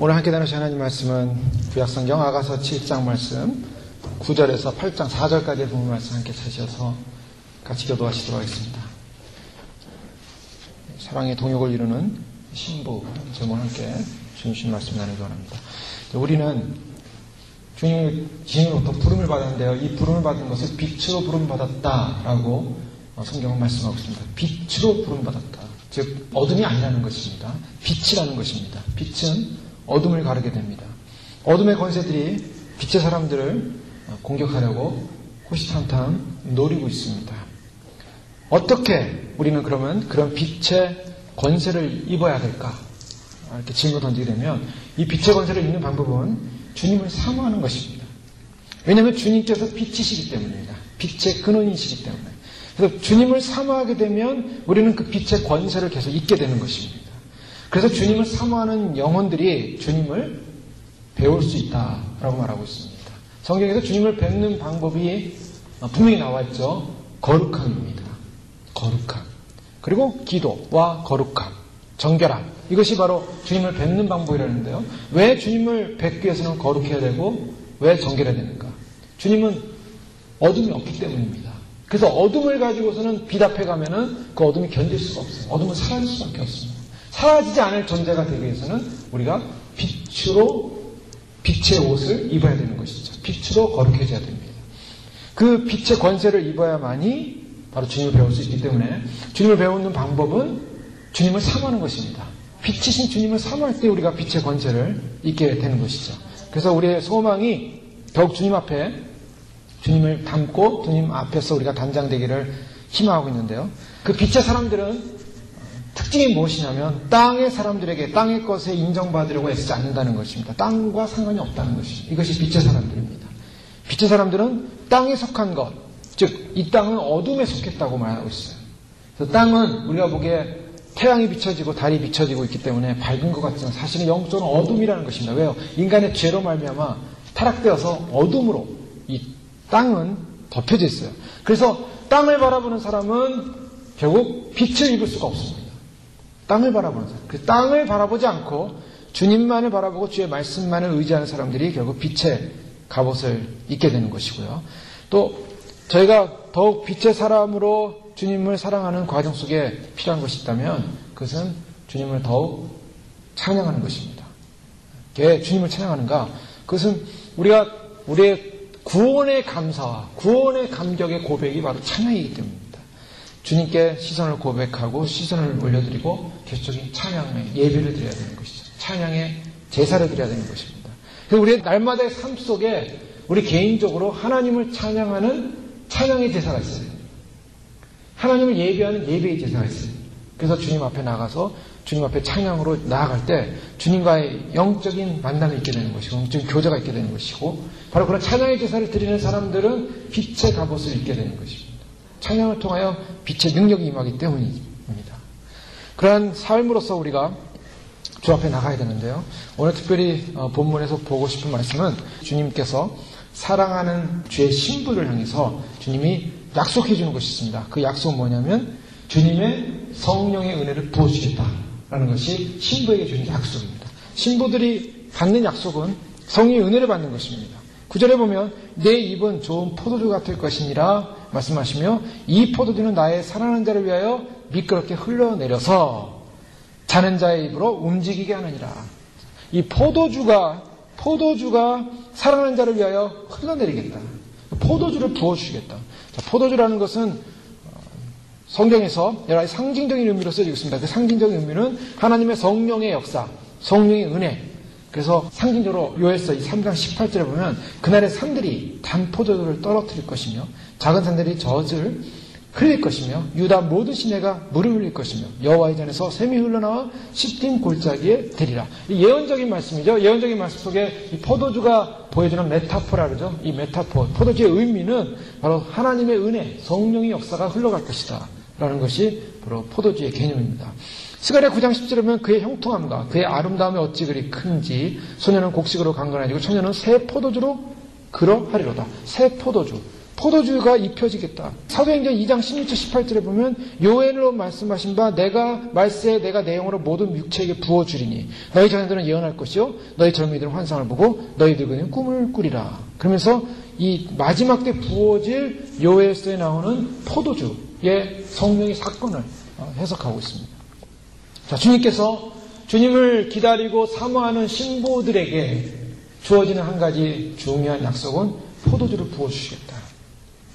오늘 함께 나누실 하나님 말씀은 구약성경 아가서 7장 말씀 9절에서 8장 4절까지의 부분 말씀 함께 찾으셔서 같이 교도하시도록 하겠습니다. 사랑의 동역을 이루는 신부 제목을 함께 주신 말씀 나누기 원합니다. 우리는 주님으로부터 부름을 받았는데요. 이 부름을 받은 것을 빛으로 부름받았다라고 성경은 말씀하고 있습니다. 빛으로 부름받았다. 즉 어둠이 아니라는 것입니다. 빛이라는 것입니다. 빛은 어둠을 가르게 됩니다. 어둠의 권세들이 빛의 사람들을 공격하려고 호시탐탐 노리고 있습니다. 어떻게 우리는 그러면 그런 빛의 권세를 입어야 될까? 이렇게 질문을 던지게 되면 이 빛의 권세를 입는 방법은 주님을 사모하는 것입니다. 왜냐하면 주님께서 빛이시기 때문입니다. 빛의 근원이시기 때문에. 그래서 주님을 사모하게 되면 우리는 그 빛의 권세를 계속 잊게 되는 것입니다. 그래서 주님을 사모하는 영혼들이 주님을 배울 수 있다라고 말하고 있습니다. 성경에서 주님을 뵙는 방법이 분명히 나와 있죠. 거룩함입니다. 거룩함. 그리고 기도와 거룩함, 정결함. 이것이 바로 주님을 뵙는 방법이라는데요. 왜 주님을 뵙기 위해서는 거룩해야 되고 왜 정결해야 되는가? 주님은 어둠이 없기 때문입니다. 그래서 어둠을 가지고서는 빛 앞에 가면은 그 어둠이 견딜 수가 없어요. 어둠은 사라질 수밖에 없습니다. 사라지지 않을 존재가 되기 위해서는 우리가 빛으로 빛의 옷을 입어야 되는 것이죠. 빛으로 거룩해져야 됩니다. 그 빛의 권세를 입어야만이 바로 주님을 배울 수 있기 때문에 주님을 배우는 방법은 주님을 사모하는 것입니다. 빛이신 주님을 사모할 때 우리가 빛의 권세를 입게 되는 것이죠. 그래서 우리의 소망이 더욱 주님 앞에 주님을 닮고 주님 앞에서 우리가 단장되기를 희망하고 있는데요. 그 빛의 사람들은 특징이 무엇이냐면 땅의 사람들에게 땅의 것에 인정받으려고 애쓰지 않는다는 것입니다. 땅과 상관이 없다는 것입니다. 이것이 빛의 사람들입니다. 빛의 사람들은 땅에 속한 것, 즉 이 땅은 어둠에 속했다고 말하고 있어요. 그래서 땅은 우리가 보기에 태양이 비춰지고 달이 비춰지고 있기 때문에 밝은 것 같지만 사실은 영적으로 어둠이라는 것입니다. 왜요? 인간의 죄로 말미암아 타락되어서 어둠으로 이 땅은 덮여져 있어요. 그래서 땅을 바라보는 사람은 결국 빛을 입을 수가 없습니다. 땅을 바라보는 사람. 그 땅을 바라보지 않고 주님만을 바라보고 주의 말씀만을 의지하는 사람들이 결국 빛의 갑옷을 입게 되는 것이고요. 또 저희가 더욱 빛의 사람으로 주님을 사랑하는 과정 속에 필요한 것이 있다면 그것은 주님을 더욱 찬양하는 것입니다. 왜 주님을 찬양하는가? 그것은 우리가 우리의 구원의 감사와 구원의 감격의 고백이 바로 찬양이기 때문입니다. 주님께 시선을 고백하고 시선을 올려드리고 계속적인 찬양의 예배를 드려야 되는 것이죠. 찬양의 제사를 드려야 되는 것입니다. 그래서 우리의 날마다의 삶 속에 우리 개인적으로 하나님을 찬양하는 찬양의 제사가 있어요. 하나님을 예배하는 예배의 제사가 있어요. 그래서 주님 앞에 나가서 주님 앞에 찬양으로 나아갈 때 주님과의 영적인 만남이 있게 되는 것이고 영적인 교제가 있게 되는 것이고 바로 그런 찬양의 제사를 드리는 사람들은 빛의 갑옷을 입게 되는 것입니다. 찬양을 통하여 빛의 능력이 임하기 때문입니다. 그러한 삶으로서 우리가 주 앞에 나가야 되는데요. 오늘 특별히 본문에서 보고 싶은 말씀은 주님께서 사랑하는 주의 신부를 향해서 주님이 약속해 주는 것이 있습니다. 그 약속은 뭐냐면 주님의 성령의 은혜를 부어주겠다라는 것이 신부에게 주는 약속입니다. 신부들이 받는 약속은 성령의 은혜를 받는 것입니다. 9절에 보면 내 입은 좋은 포도주 같을 것이니라 말씀하시며 이 포도주는 나의 사랑하는 자를 위하여 미끄럽게 흘러내려서 자는 자의 입으로 움직이게 하느니라. 이 포도주가 사랑하는 자를 위하여 흘러내리겠다. 포도주를 부어주시겠다. 자, 포도주라는 것은 성경에서 여러 가지 상징적인 의미로 써지고 있습니다. 그 상징적인 의미는 하나님의 성령의 역사, 성령의 은혜. 그래서 상징적으로 요엘서 3장 18절에 보면 그날의 산들이 단 포도주를 떨어뜨릴 것이며 작은 산들이 젖을 흘릴 것이며 유다 모든 시내가 물을 흘릴 것이며 여호와의 전에서 샘이 흘러나와 시딤 골짜기에 되리라. 이 예언적인 말씀이죠. 예언적인 말씀 속에 이 포도주가 보여주는 메타포라 그러죠. 이 메타포, 포도주의 의미는 바로 하나님의 은혜, 성령의 역사가 흘러갈 것이다 라는 것이 바로 포도주의 개념입니다. 스가랴 9장 10절에 보면 그의 형통함과 그의 아름다움이 어찌 그리 큰지 소년은 곡식으로 강건해지고 처녀는 새 포도주로 그러하리로다. 새 포도주. 포도주가 입혀지겠다. 사도행전 2장 16절 18절에 보면 요엘로 말씀하신 바 내가 말세에 내가 내 영으로 모든 육체에게 부어주리니 너희 자녀들은 예언할 것이요 너희 젊은이들은 환상을 보고 너희 늙은이는 꿈을 꾸리라. 그러면서 이 마지막 때 부어질 요엘서에 나오는 포도주의 성령의 사건을 해석하고 있습니다. 자, 주님께서 주님을 기다리고 사모하는 신부들에게 주어지는 한 가지 중요한 약속은 포도주를 부어주시겠다.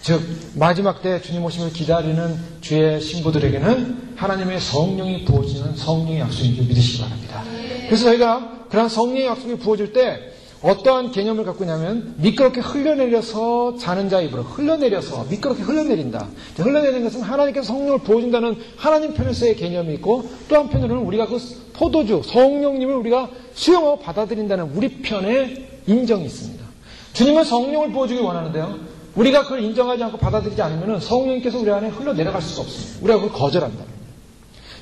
즉 마지막 때 주님 오심을 기다리는 주의 신부들에게는 하나님의 성령이 부어지는 성령의 약속인 줄 믿으시기 바랍니다. 그래서 저희가 그런 성령의 약속이 부어질 때 어떠한 개념을 갖고 있냐면 미끄럽게 흘러내려서 자는 자 입으로 흘러내려서 미끄럽게 흘러내린다. 흘러내리는 것은 하나님께서 성령을 부어준다는 하나님 편에서의 개념이 있고 또 한편으로는 우리가 그 포도주 성령님을 우리가 수용하고 받아들인다는 우리 편의 인정이 있습니다. 주님은 성령을 부어주길 원하는데요. 우리가 그걸 인정하지 않고 받아들이지 않으면 성령님께서 우리 안에 흘러내려갈 수가 없습니다. 우리가 그걸 거절한다.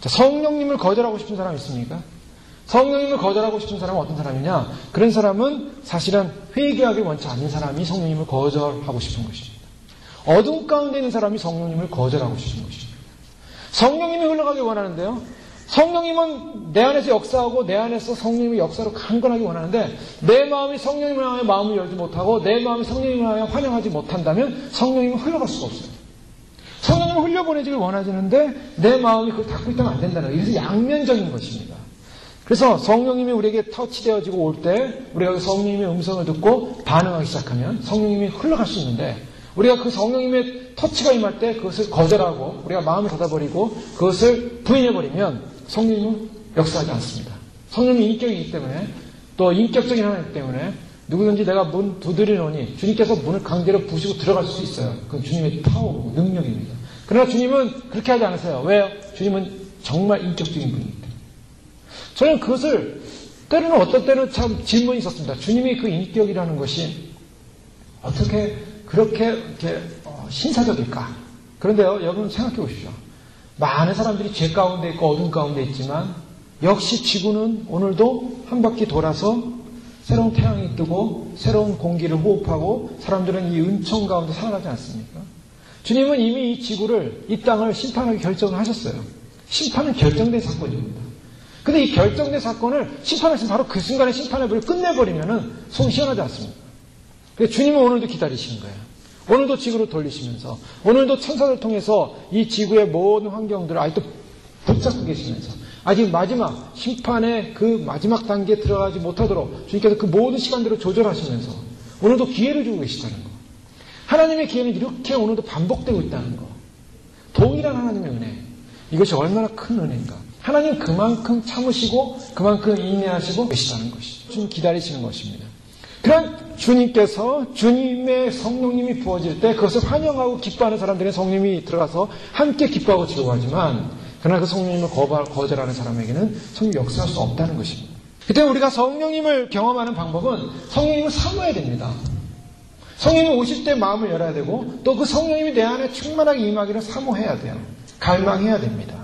자, 성령님을 거절하고 싶은 사람 있습니까? 성령님을 거절하고 싶은 사람은 어떤 사람이냐? 그런 사람은 사실은 회개하기 원치 않는 사람이 성령님을 거절하고 싶은 것입니다. 어둠 가운데 있는 사람이 성령님을 거절하고 싶은 것입니다. 성령님이 흘러가길 원하는데요. 성령님은 내 안에서 역사하고 내 안에서 성령님의 역사로 강건하게 원하는데 내 마음이 성령님을 향해 마음을 열지 못하고 내 마음이 성령님을 향해 환영하지 못한다면 성령님은 흘러갈 수가 없어요. 성령님을 흘려보내지를 원하시는데 내 마음이 그걸 닫고 있다면 안 된다는 거예요. 이것은 양면적인 것입니다. 그래서 성령님이 우리에게 터치되어지고 올 때 우리가 그 성령님의 음성을 듣고 반응하기 시작하면 성령님이 흘러갈 수 있는데 우리가 그 성령님의 터치가 임할 때 그것을 거절하고 우리가 마음을 닫아버리고 그것을 부인해버리면 성령님은 역사하지 않습니다. 성령님이 인격이기 때문에 또 인격적인 하나이기 때문에 누구든지 내가 문 두드리노니 주님께서 문을 강제로 부시고 들어갈 수 있어요. 그건 주님의 파워고 능력입니다. 그러나 주님은 그렇게 하지 않으세요. 왜요? 주님은 정말 인격적인 분이기 때문에. 저는 그것을 때로는 어떤 때는 참 질문이 있었습니다. 주님이 그 인격이라는 것이 어떻게 그렇게 이렇게 신사적일까? 그런데요, 여러분 생각해 보십시오. 많은 사람들이 죄 가운데 있고 어둠 가운데 있지만 역시 지구는 오늘도 한 바퀴 돌아서 새로운 태양이 뜨고 새로운 공기를 호흡하고 사람들은 이 은총 가운데 살아가지 않습니까? 주님은 이미 이 지구를, 이 땅을 심판하기 결정을 하셨어요. 심판은 결정된 사건입니다. 근데 이 결정된 사건을 심판하시면 바로 그 순간에 심판해버리고 끝내버리면은 속이 시원하지 않습니다. 그래서 주님은 오늘도 기다리시는 거예요. 오늘도 지구로 돌리시면서 오늘도 천사를 통해서 이 지구의 모든 환경들을 아직도 붙잡고 계시면서 아직 마지막 심판의 그 마지막 단계에 들어가지 못하도록 주님께서 그 모든 시간들을 조절하시면서 오늘도 기회를 주고 계시다는 거. 하나님의 기회는 이렇게 오늘도 반복되고 있다는 거. 동일한 하나님의 은혜. 이것이 얼마나 큰 은혜인가. 하나님 그만큼 참으시고 그만큼 인내하시고 계시다는 것이죠. 주님 기다리시는 것입니다. 그런 주님께서 주님의 성령님이 부어질 때 그것을 환영하고 기뻐하는 사람들의 성령님이 들어가서 함께 기뻐하고 즐거워하지만 그러나 그 성령님을 거절하는 사람에게는 성령이 역사할 수 없다는 것입니다. 그때 우리가 성령님을 경험하는 방법은 성령님을 사모해야 됩니다. 성령님이 오실 때 마음을 열어야 되고 또 그 성령님이 내 안에 충만하게 임하기를 사모해야 돼요. 갈망해야 됩니다.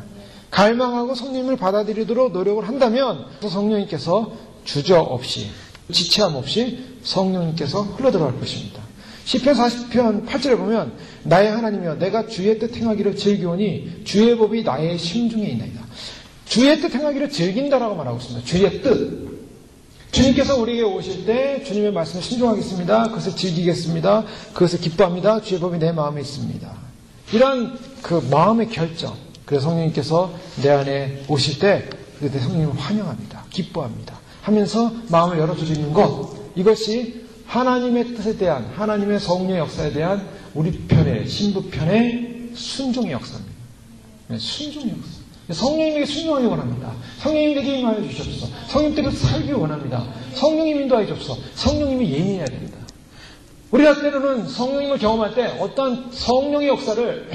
갈망하고 성령님을 받아들이도록 노력을 한다면 성령님께서 주저없이 지체함 없이 성령님께서 흘러들어갈 것입니다. 시편 40편 8절에 보면 나의 하나님이여 내가 주의 뜻 행하기를 즐기오니 주의 법이 나의 심중에 있나이다. 주의 뜻 행하기를 즐긴다라고 말하고 있습니다. 주의 뜻. 주님께서 우리에게 오실 때 주님의 말씀에 순종하겠습니다. 그것을 즐기겠습니다. 그것을 기뻐합니다. 주의 법이 내 마음에 있습니다. 이런 그 마음의 결정. 그래서 성령님께서 내 안에 오실 때 그때 성령님을 환영합니다. 기뻐합니다. 하면서 마음을 열어주시는 것. 이것이 하나님의 뜻에 대한 하나님의 성령의 역사에 대한 우리 편의 신부 편의 순종의 역사입니다. 네, 순종의 역사. 성령님에게 순종하기 원합니다. 성령님에게 임하여 주시옵소서. 성령님께서 살기 원합니다. 성령님 인도하여 주옵소서. 성령님이 예민해야 됩니다. 우리가 때로는 성령님을 경험할 때 어떤 성령의 역사를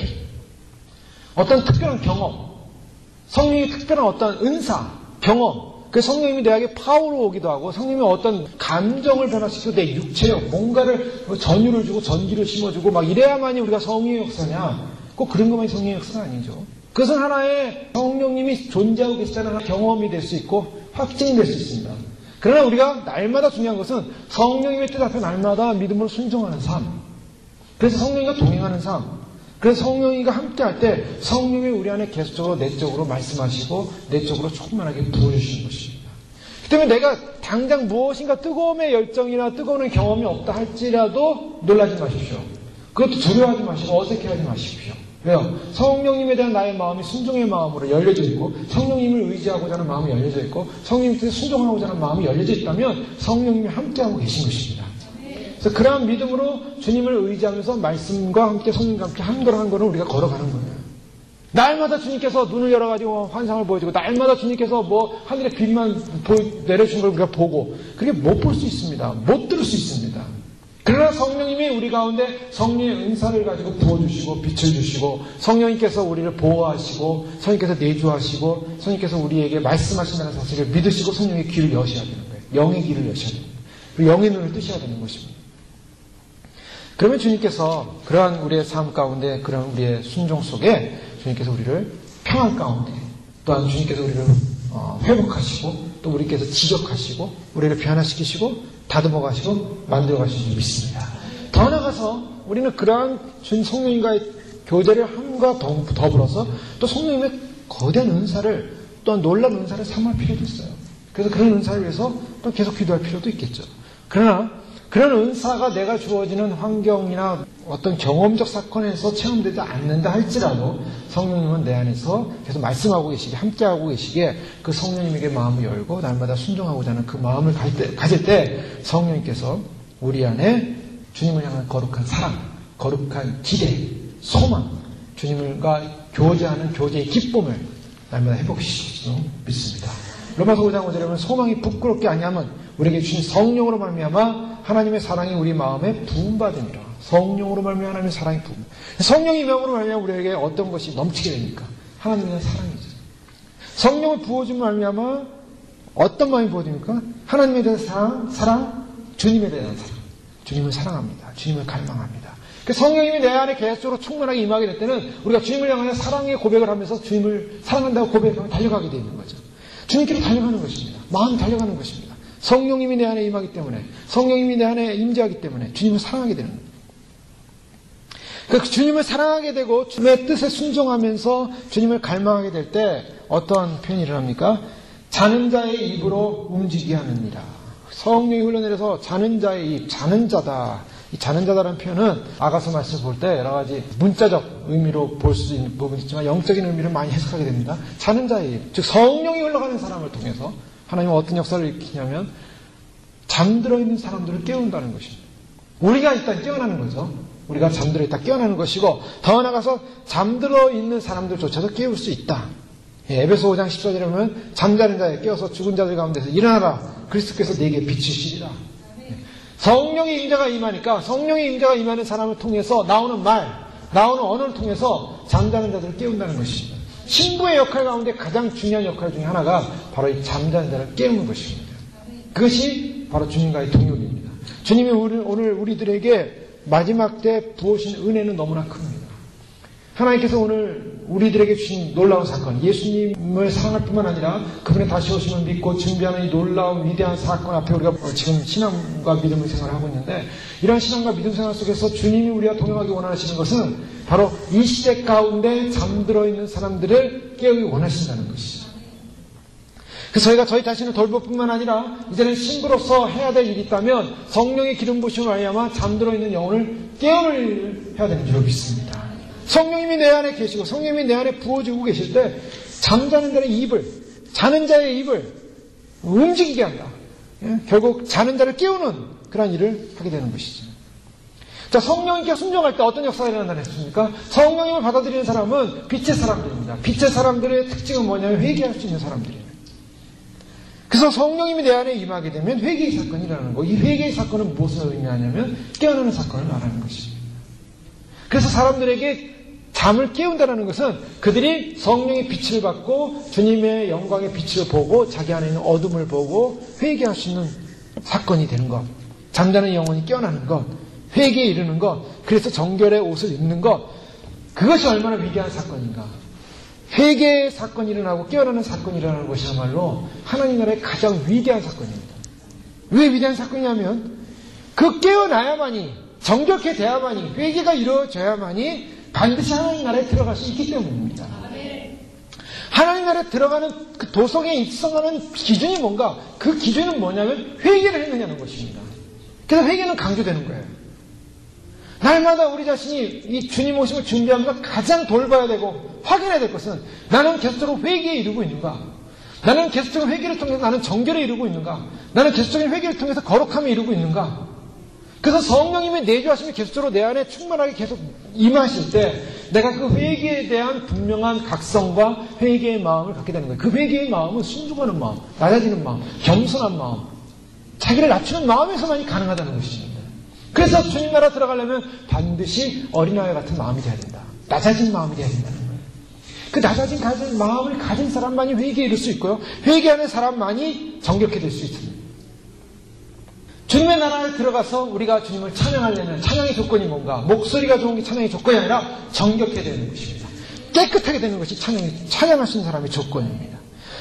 어떤 특별한 경험, 성령의 특별한 어떤 은사, 경험, 그 성령님이 내게 파워로 오기도 하고 성령님이 어떤 감정을 변화시키고 내 육체력, 뭔가를 전율을 주고 전기를 심어주고 막 이래야만이 우리가 성령의 역사냐? 꼭 그런 것만이 성령의 역사가 아니죠. 그것은 하나의 성령님이 존재하고 계시다는 경험이 될 수 있고 확증이 될 수 있습니다. 그러나 우리가 날마다 중요한 것은 성령님의 뜻 앞에 날마다 믿음으로 순종하는 삶. 그래서 성령님과 동행하는 삶. 그래서 성령님과 함께 할 때 성령이 우리 안에 계속적으로 내적으로 말씀하시고 내적으로 충만하게 부어주시는 것입니다. 그 때문에 내가 당장 무엇인가 뜨거움의 열정이나 뜨거운 경험이 없다 할지라도 놀라지 마십시오. 그것도 두려워하지 마시고 어색해하지 마십시오. 왜요? 성령님에 대한 나의 마음이 순종의 마음으로 열려져 있고 성령님을 의지하고자 하는 마음이 열려져 있고 성령님께 순종하고자 하는 마음이 열려져 있다면 성령님이 함께하고 계신 것입니다. 그래서 그러한 믿음으로 주님을 의지하면서 말씀과 함께 성령과 함께 한 걸음 한 걸음 우리가 걸어가는 거예요. 날마다 주님께서 눈을 열어가지고 환상을 보여주고 날마다 주님께서 뭐 하늘의 빛만 내려주는 걸 우리가 보고 그게 못 볼 수 있습니다. 못 들을 수 있습니다. 그러나 성령님이 우리 가운데 성령의 은사를 가지고 부어주시고 빛을 주시고 성령님께서 우리를 보호하시고 성령님께서 내주하시고 성령님께서 우리에게 말씀하신다는 사실을 믿으시고 성령의 귀를 여셔야 되는 거예요. 영의 귀를 여셔야 되는 거예요. 그리고 영의 눈을 뜨셔야 되는 것입니다. 그러면 주님께서 그러한 우리의 삶 가운데 그런 우리의 순종 속에 주님께서 우리를 평안 가운데 또한 주님께서 우리를 회복하시고 또 우리께서 지적하시고 우리를 변화시키시고 다듬어 가시고 만들어 가실 줄 믿습니다. 더 나아가서 우리는 그러한 주님 성령님과의 교제를 함과 더불어서 또 성령님의 거대한 은사를 또한 놀라운 은사를 삼을 필요도 있어요. 그래서 그런 은사를 위해서 또 계속 기도할 필요도 있겠죠. 그러나 그런 은사가 내가 주어지는 환경이나 어떤 경험적 사건에서 체험되지 않는다 할지라도 성령님은 내 안에서 계속 말씀하고 계시게 함께하고 계시게 그 성령님에게 마음을 열고 날마다 순종하고자 하는 그 마음을 가질 때 성령님께서 우리 안에 주님을 향한 거룩한 사랑, 거룩한 기대, 소망, 주님과 교제하는 교제의 기쁨을 날마다 회복시킬 수 믿습니다. 로마서 5장 5절에 보면 소망이 부끄럽게 아니하면 우리에게 주신 성령으로 말미암아 하나님의 사랑이 우리 마음에 부음받으니라. 성령으로 말미암아 하나님의 사랑이 부음. 성령의 명으로 말미암아 우리에게 어떤 것이 넘치게 됩니까? 하나님에 대한 사랑이죠. 성령을 부어주면 말미암아 어떤 마음이 부어집니까? 하나님에 대한 사랑, 주님에 대한 사랑. 주님을 사랑합니다. 주님을 갈망합니다. 성령님이 내 안에 계속적으로 충만하게 임하게 될 때는 우리가 주님을 향하여 사랑의 고백을 하면서 주님을 사랑한다고 고백하면 달려가게 되는 거죠. 주님께로 달려가는 것입니다. 마음이 달려가는 것입니다. 성령님이 내 안에 임하기 때문에 성령님이 내 안에 임재하기 때문에 주님을 사랑하게 되는 거예요. 그 주님을 사랑하게 되고 주님의 뜻에 순종하면서 주님을 갈망하게 될 때 어떠한 표현이 일어납니까? 자는 자의 입으로 움직이게 하느니라. 성령이 흘러내려서 자는 자의 입, 자는 자다. 이 자는 자다라는 표현은 아가서 말씀을 볼 때 여러 가지 문자적 의미로 볼 수 있는 부분이 있지만 영적인 의미를 많이 해석하게 됩니다. 자는 자의 입, 즉 성령이 흘러가는 사람을 통해서 하나님은 어떤 역사를 일으키냐면 잠들어 있는 사람들을 깨운다는 것입니다. 우리가 일단 깨어나는 거죠. 우리가 잠들어 있다 깨어나는 것이고 더 나아가서 잠들어 있는 사람들조차도 깨울 수 있다. 에베소 5장 14절에 보면 잠자는 자에 깨어서 죽은 자들 가운데서 일어나라. 그리스도께서 네게 비추시리라. 성령의 임재가 임하니까 성령의 임재가 임하는 사람을 통해서 나오는 말, 나오는 언어를 통해서 잠자는 자들을 깨운다는 것입니다. 신부의 역할 가운데 가장 중요한 역할 중에 하나가 바로 이 잠자는 자를 깨우는 것입니다. 그것이 바로 주님과의 동역입니다. 주님이 오늘 우리들에게 마지막 때 부으신 은혜는 너무나 큽니다. 하나님께서 오늘 우리들에게 주신 놀라운 사건, 예수님을 사랑할 뿐만 아니라 그분의 다시 오심을 믿고 준비하는 이 놀라운 위대한 사건 앞에 우리가 지금 신앙과 믿음의 생활을 하고 있는데 이러한 신앙과 믿음 생활 속에서 주님이 우리와 동행하기 원하시는 것은 바로 이 시대 가운데 잠들어 있는 사람들을 깨우기 원하신다는 것이죠. 그래서 저희가 저희 자신을 돌볼 뿐만 아니라 이제는 신부로서 해야 될 일이 있다면 성령의 기름 부심을 말미암아 잠들어 있는 영혼을 깨우는 일을 해야 되는 줄 믿습니다. 성령님이 내 안에 계시고 성령님이 내 안에 부어지고 계실 때 잠자는 자의 입을, 자는 자의 입을 움직이게 한다. 결국 자는 자를 깨우는 그런 일을 하게 되는 것이죠. 자, 성령님께 순종할 때 어떤 역사가 일어난다고 했습니까? 성령님을 받아들이는 사람은 빛의 사람들입니다. 빛의 사람들의 특징은 뭐냐면 회개할 수 있는 사람들이에요. 그래서 성령님이 내 안에 임하게 되면 회개의 사건이 일어나는 거예요. 이 회개의 사건은 무엇을 의미하냐면 깨어나는 사건을 말하는 것입니다. 그래서 사람들에게 잠을 깨운다는 것은 그들이 성령의 빛을 받고 주님의 영광의 빛을 보고 자기 안에 있는 어둠을 보고 회개할 수 있는 사건이 되는 것. 잠자는 영혼이 깨어나는 것. 회개에 이르는 것. 그래서 정결의 옷을 입는 것. 그것이 얼마나 위대한 사건인가. 회개의 사건이 일어나고 깨어나는 사건이 일어나는 것이야말로 하나님 나라의 가장 위대한 사건입니다. 왜 위대한 사건이냐면 그 깨어나야만이 정결케 돼야만이, 회개가 이루어져야만이 반드시 하나님 나라에 들어갈 수 있기 때문입니다. 하나님 나라에 들어가는 그 도성에 입성하는 기준이 뭔가? 그 기준은 뭐냐면 회개를 했느냐는 것입니다. 그래서 회개는 강조되는 거예요. 날마다 우리 자신이 이 주님 오심을 준비하면서 가장 돌봐야 되고 확인해야 될 것은 나는 계속적으로 회개에 이르고 있는가? 나는 계속적으로 회개를 통해서 나는 정결에 이르고 있는가? 나는 계속적인 회개를 통해서 거룩함에 이르고 있는가? 그래서 성령님의 내주하심이 계속적으로 내 안에 충만하게 계속 임하실 때 내가 그 회개에 대한 분명한 각성과 회개의 마음을 갖게 되는 거예요. 그 회개의 마음은 순종하는 마음, 낮아지는 마음, 겸손한 마음, 자기를 낮추는 마음에서만이 가능하다는 것입니다. 그래서 주님 나라 들어가려면 반드시 어린아이 같은 마음이 돼야 된다. 낮아진 마음이 돼야 된다는 거예요. 그 낮아진 마음을 가진 사람만이 회개에 이를 수 있고요. 회개하는 사람만이 정결케 될 수 있습니다. 주님의 나라에 들어가서 우리가 주님을 찬양하려면 찬양의 조건이 뭔가? 목소리가 좋은 게 찬양의 조건이 아니라 정결케 되는 것입니다. 깨끗하게 되는 것이 찬양하시는 사람의 조건입니다.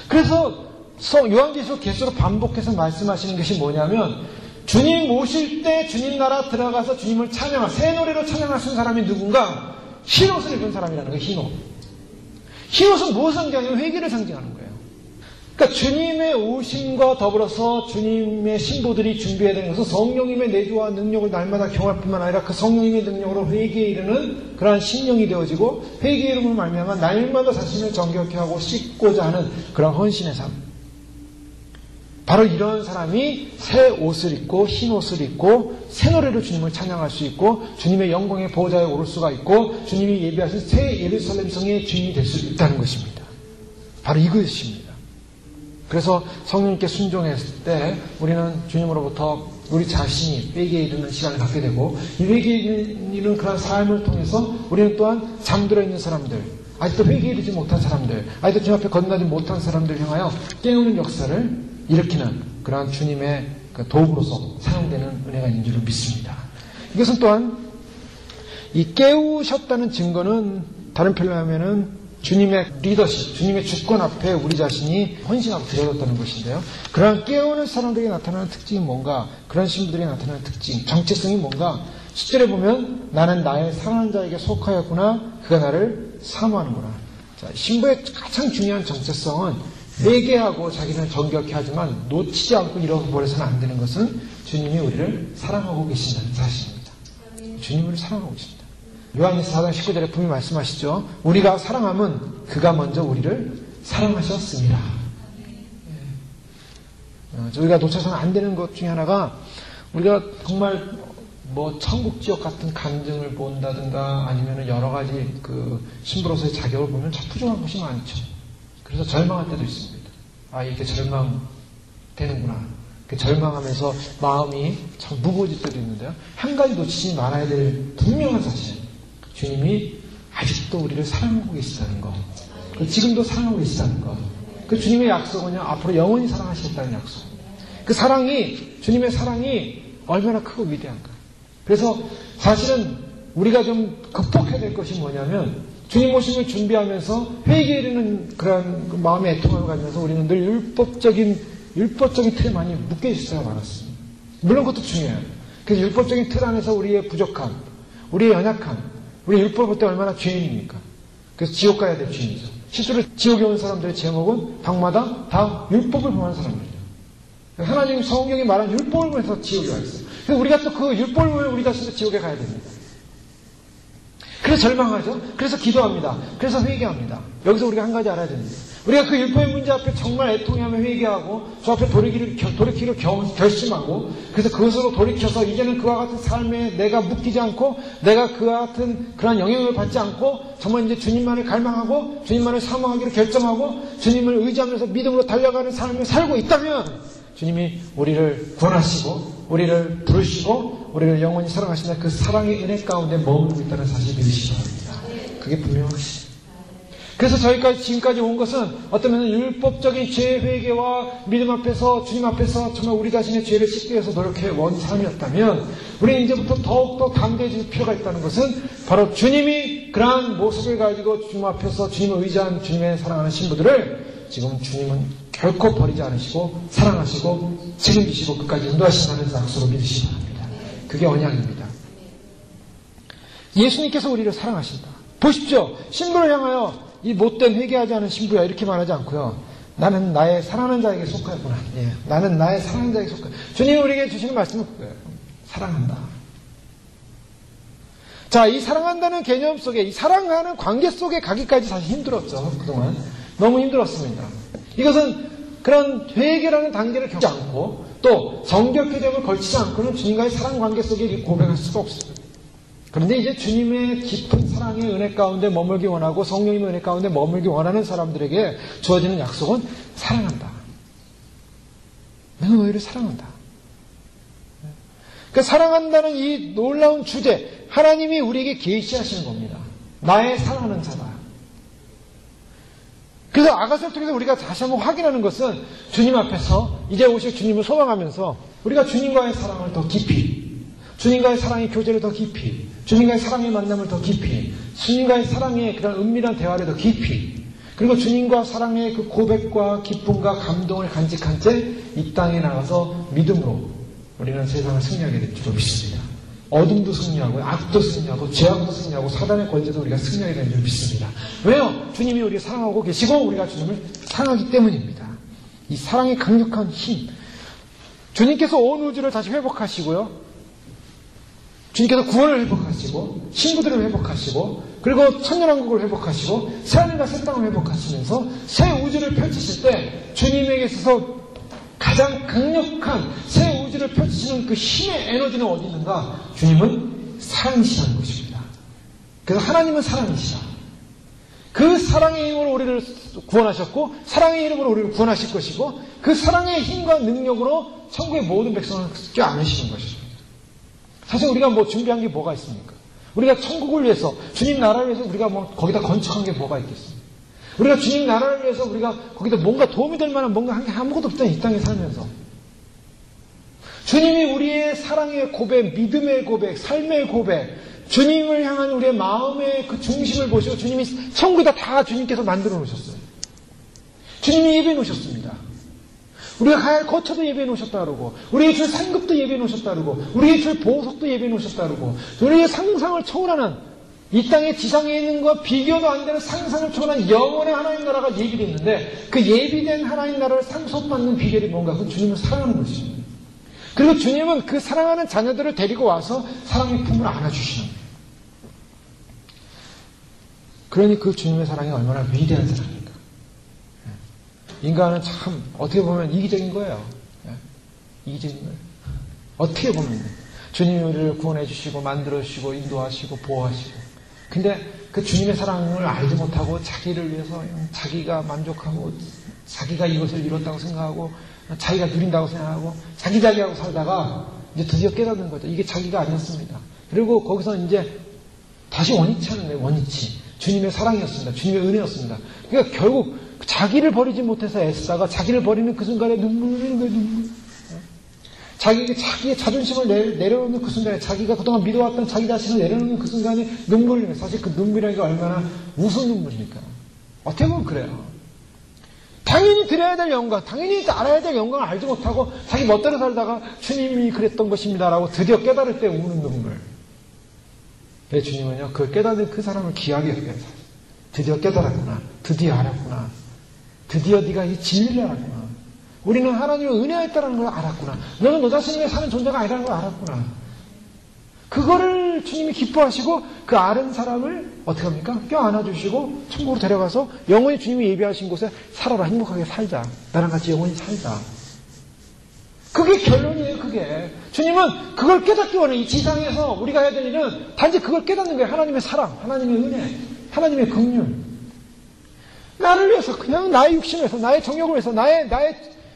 그래서 요한계시록 계시로 반복해서 말씀하시는 것이 뭐냐면 주님 오실 때 주님 나라 들어가서 주님을 새 노래로 찬양하시는 사람이 누군가? 흰옷을 입은 사람이라는 거예요. 흰옷. 흰옷은 무엇을 상징하냐면 회개를 상징하는 거예요. 그러니까 주님의 오심과 더불어서 주님의 신부들이 준비해야 되는 것은 성령님의 내주와 능력을 날마다 경험할 뿐만 아니라 그 성령님의 능력으로 회개에 이르는 그러한 심령이 되어지고 회개에 이름으로 말미암아 날마다 자신을 정결케 하고 씻고자 하는 그런 헌신의 삶. 바로 이런 사람이 새 옷을 입고 흰 옷을 입고 새 노래로 주님을 찬양할 수 있고 주님의 영광의 보좌에 오를 수가 있고 주님이 예비하신 새 예루살렘 성의 주인이 될 수 있다는 것입니다. 바로 이것입니다. 그래서 성령님께 순종했을 때 우리는 주님으로부터 우리 자신이 회개에 이르는 시간을 갖게 되고 이 회개에 이르는 그런 삶을 통해서 우리는 또한 잠들어 있는 사람들, 아직도 회개에 이르지 못한 사람들, 아직도 주님 앞에 건너지 못한 사람들 향하여 깨우는 역사를 일으키는 그러한 주님의 그 도구로서 사용되는 은혜가 있는 줄을 믿습니다. 이것은 또한 이 깨우셨다는 증거는 다른 표현을 하면은 주님의 리더십, 주님의 주권 앞에 우리 자신이 헌신하고 드려졌다는 것인데요. 그러한 깨우는 사람들에게 나타나는 특징이 뭔가, 그런 신부들에게 나타나는 특징, 정체성이 뭔가, 10절에 보면 나는 나의 사랑하는 자에게 속하였구나, 그가 나를 사모하는구나. 자, 신부의 가장 중요한 정체성은 회개하고 자기는 정결케 하지만 놓치지 않고 잃어버려서는 안 되는 것은 주님이 우리를 사랑하고 계신다는 사실입니다. 주님을 사랑하고 계십니다. 요한일서 4장 19절에 분명히 말씀하시죠. 우리가 사랑함은 그가 먼저 우리를 사랑하셨습니다. 우리가 놓쳐서는 안 되는 것 중에 하나가 우리가 정말 천국 지역 같은 간증을 본다든가 아니면 여러 가지 그 신부로서의 자격을 보면 참 부족한 것이 많죠. 그래서 절망할 때도 있습니다. 이렇게 절망되는구나. 절망하면서 마음이 참 무거워질 때도 있는데요. 한 가지 놓치지 말아야 될 분명한 사실. 주님이 아직도 우리를 사랑하고 계시다는 것. 지금도 사랑하고 계시다는 것. 그 주님의 약속은요, 앞으로 영원히 사랑하시겠다는 약속입니다. 그 사랑이, 주님의 사랑이 얼마나 크고 위대한가. 그래서 사실은 우리가 좀 극복해야 될 것이 뭐냐면, 주님 오심을 준비하면서 회개에 이르는 그런 마음의 애통함을 가지면서 우리는 늘 율법적인 틀에 많이 묶여 있을 때가 많았습니다. 물론 그것도 중요해요. 그래서 율법적인 틀 안에서 우리의 부족함, 우리의 연약함, 우리 율법 볼 때 얼마나 죄인입니까? 그래서 지옥 가야 될 죄인이죠. 실제로 지옥에 온 사람들의 제목은 방마다 다 율법을 범하는 사람들이에요. 하나님 성경이 말한 율법을 보면서 지옥에 가 있어요. 그래서 우리가 또 그 율법을 보면 우리 자신도 지옥에 가야 됩니다. 그래서 절망하죠. 그래서 기도합니다. 그래서 회개합니다. 여기서 우리가 한 가지 알아야 됩니다. 우리가 그 율법의 문제 앞에 정말 애통하며 회개하고 저 앞에 돌이키기를 결심하고 그래서 그것으로 돌이켜서 이제는 그와 같은 삶에 내가 묶이지 않고 내가 그와 같은 그런 영향을 받지 않고 정말 이제 주님만을 갈망하고 주님만을 사모하기로 결정하고 주님을 의지하면서 믿음으로 달려가는 삶을 살고 있다면 주님이 우리를 구원하시고 우리를 부르시고 우리를 영원히 사랑하시는 그 사랑의 은혜 가운데 머물고 있다는 사실을 믿으시기 바랍니다. 그게 분명하시죠. 그래서 저희까지 지금까지 온 것은 어떤 면은 율법적인 죄 회개와 믿음 앞에서 주님 앞에서 정말 우리 자신의 죄를 씻기 위해서 노력해 온 삶이었다면 우리는 이제부터 더욱더 담대해질 필요가 있다는 것은 바로 주님이 그러한 모습을 가지고 주님 앞에서 주님을 의지한 주님의 사랑하는 신부들을 지금 주님은 결코 버리지 않으시고 사랑하시고 책임지시고 끝까지 인도하신다는 약속을 믿으시기 바랍니다. 그게 언약입니다. 예수님께서 우리를 사랑하신다. 보십시오. 신부를 향하여 이 못된 회개하지 않은 신부야 이렇게 말하지 않고요. 나는 나의 사랑하는 자에게 속하구나. 예, 나는 나의 사랑하는 자에게 속하. 주님이 우리에게 주시는 말씀은 그거예요. 사랑한다. 자, 이 사랑한다는 개념 속에, 이 사랑하는 관계 속에 가기까지 사실 힘들었죠. 그동안 너무 힘들었습니다. 이것은 그런 회개라는 단계를 겪지 않고 또 성격의 점을 걸치지 않고는 주님과의 사랑 관계 속에 고백할 수가 없습니다. 그런데 이제 주님의 깊은 사랑의 은혜 가운데 머물기 원하고 성령님의 은혜 가운데 머물기 원하는 사람들에게 주어지는 약속은 사랑한다. 내가 너희를 사랑한다. 그러니까 사랑한다는 이 놀라운 주제, 하나님이 우리에게 계시하시는 겁니다. 나의 사랑하는 자다. 그래서 아가서를 통해서 우리가 다시 한번 확인하는 것은 주님 앞에서 이제 오실 주님을 소망하면서 우리가 주님과의 사랑을 더 깊이, 주님과의 사랑의 교제를 더 깊이, 주님과의 사랑의 만남을 더 깊이, 주님과의 사랑의 그런 은밀한 대화를 더 깊이, 그리고 주님과 사랑의 그 고백과 기쁨과 감동을 간직한 채 이 땅에 나가서 믿음으로 우리는 세상을 승리하게 될 줄 믿습니다. 어둠도 승리하고 악도 승리하고 죄악도 승리하고 사단의 권세도 우리가 승리하게 되는 줄 믿습니다. 왜요? 주님이 우리를 사랑하고 계시고 우리가 주님을 사랑하기 때문입니다. 이 사랑의 강력한 힘, 주님께서 온 우주를 다시 회복하시고요, 주님께서 구원을 회복하시고 신부들을 회복하시고 그리고 천년왕국을 회복하시고 새하늘과 새 땅을 회복하시면서 새 우주를 펼치실 때 주님에게 있어서 가장 강력한 새 우주를 펼치시는 그 힘의 에너지는 어디 있는가? 주님은 사랑이시라는 것입니다. 그래서 하나님은 사랑이시다. 그 사랑의 힘으로 우리를 구원하셨고 사랑의 이름으로 우리를 구원하실 것이고 그 사랑의 힘과 능력으로 천국의 모든 백성을 껴안으시는 것입니다. 사실 우리가 뭐 준비한 게 뭐가 있습니까? 우리가 천국을 위해서 주님 나라를 위해서 우리가 뭐 거기다 건축한 게 뭐가 있겠습니까? 우리가 주님 나라를 위해서 우리가 거기다 뭔가 도움이 될 만한 뭔가 한 게 아무것도 없잖아요. 이 땅에 살면서. 주님이 우리의 사랑의 고백, 믿음의 고백, 삶의 고백, 주님을 향한 우리의 마음의 그 중심을 보시고 주님이 천국에다 다 주님께서 만들어 놓으셨어요. 주님이 예배해 놓으셨습니다. 우리가 가야 할 거처도 예배해 놓으셨다 그러고 우리의 줄 상급도 예배해 놓으셨다 그러고 우리의 줄 보석도 예배해 놓으셨다 그러고 우리의 상상을 초월하는 이 땅의 지상에 있는 것과 비교도 안 되는 상상을 초월한 영원의 하나님 나라가 예비되어 있는데 그 예비된 하나님 나라를 상속받는 비결이 뭔가? 그건 주님을 사랑하는 것입니다. 그리고 주님은 그 사랑하는 자녀들을 데리고 와서 사랑의 품을 안아주시는 거예요. 그러니 그 주님의 사랑이 얼마나 위대한 사랑입니까? 인간은 참 어떻게 보면 이기적인 거예요. 이기적인 거예요. 어떻게 보면 주님이 우리를 구원해 주시고 만들어 주시고 인도하시고 보호하시고 근데 그 주님의 사랑을 알지 못하고 자기를 위해서 자기가 만족하고 자기가 이것을 이뤘다고 생각하고 자기가 누린다고 생각하고 자기하고 살다가 이제 드디어 깨닫는 거죠. 이게 자기가 아니었습니다. 그리고 거기서 이제 다시 원위치 하는 거예요. 원위치. 주님의 사랑이었습니다. 주님의 은혜였습니다. 그러니까 결국 자기를 버리지 못해서 애쓰다가 자기를 버리는 그 순간에 눈물 흘리는 거예요. 눈물. 자기의 자존심을 내려놓는 그 순간에 자기가 그동안 믿어왔던 자기 자신을 내려놓는 그 순간에 눈물을 흘려요. 사실 그 눈물이라는 게 얼마나 우스운 눈물입니까? 어떻게 보면 그래요. 당연히 드려야 될 영광, 당연히 알아야 될 영광을 알지 못하고 자기 멋대로 살다가 주님이 그랬던 것입니다라고 드디어 깨달을 때 우는 눈물. 내 주님은요, 그걸 깨닫는 그 사람을 귀하게 여겨요. 드디어 깨달았구나. 드디어 알았구나. 드디어 네가 이 진리를 알았구나. 우리는 하나님의 은혜가 있다는 걸 알았구나. 너는 너 자신이 사는 존재가 아니라는 걸 알았구나. 그거를 주님이 기뻐하시고 그 아는 사람을 어떻게 합니까? 껴안아주시고 천국으로 데려가서 영원히 주님이 예비하신 곳에 살아라. 행복하게 살자. 나랑 같이 영원히 살자. 그게 결론이에요. 그게. 주님은 그걸 깨닫기 원해. 이 지상에서 우리가 해야 될 일은 단지 그걸 깨닫는 거예요. 하나님의 사랑, 하나님의 은혜, 하나님의 긍휼. 나를 위해서 그냥 나의 육신을 위해서 나의 정욕을 위해서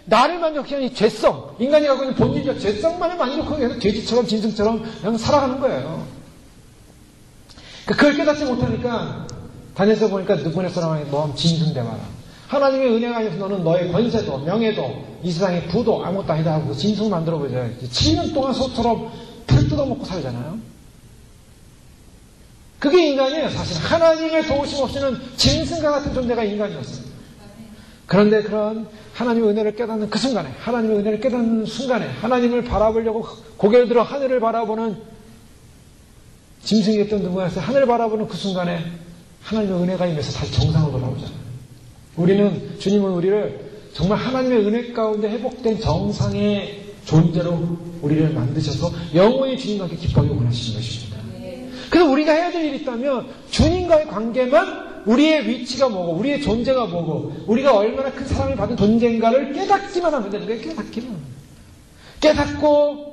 나를 만족하기 위한 이 죄성, 인간이 갖고 있는 본질적 죄성만을 만족하기 위해서 돼지처럼 짐승처럼 그냥 살아가는 거예요. 그걸 깨닫지 못하니까 다니엘서 보니까 누구네 사람에게 너 짐승 되마라. 하나님의 은혜가 아니어서 너는 너의 권세도 명예도 이 세상의 부도 아무것도 아니다 하고 짐승 만들어보자. 7년 동안 소처럼 풀 뜯어먹고 살잖아요. 그게 인간이에요. 사실 하나님의 도우심 없이는 짐승과 같은 존재가 인간이었어요. 그런데 그런 하나님의 은혜를 깨닫는 그 순간에, 하나님의 은혜를 깨닫는 순간에 하나님을 바라보려고 고개를 들어 하늘을 바라보는 짐승이었던 누구나 하늘 바라보는 그 순간에 하나님의 은혜가 임해서 다시 정상으로 돌아오잖아요. 주님은 우리를 정말 하나님의 은혜 가운데 회복된 정상의 존재로 우리를 만드셔서 영원히 주님과 함께 기뻐하기 원하시는 것입니다. 그래서 우리가 해야 될 일이 있다면 주님과의 관계만 우리의 위치가 뭐고 우리의 존재가 뭐고 우리가 얼마나 큰 사랑을 받은 존재인가를 깨닫기만 하면 되는 거예요. 깨닫고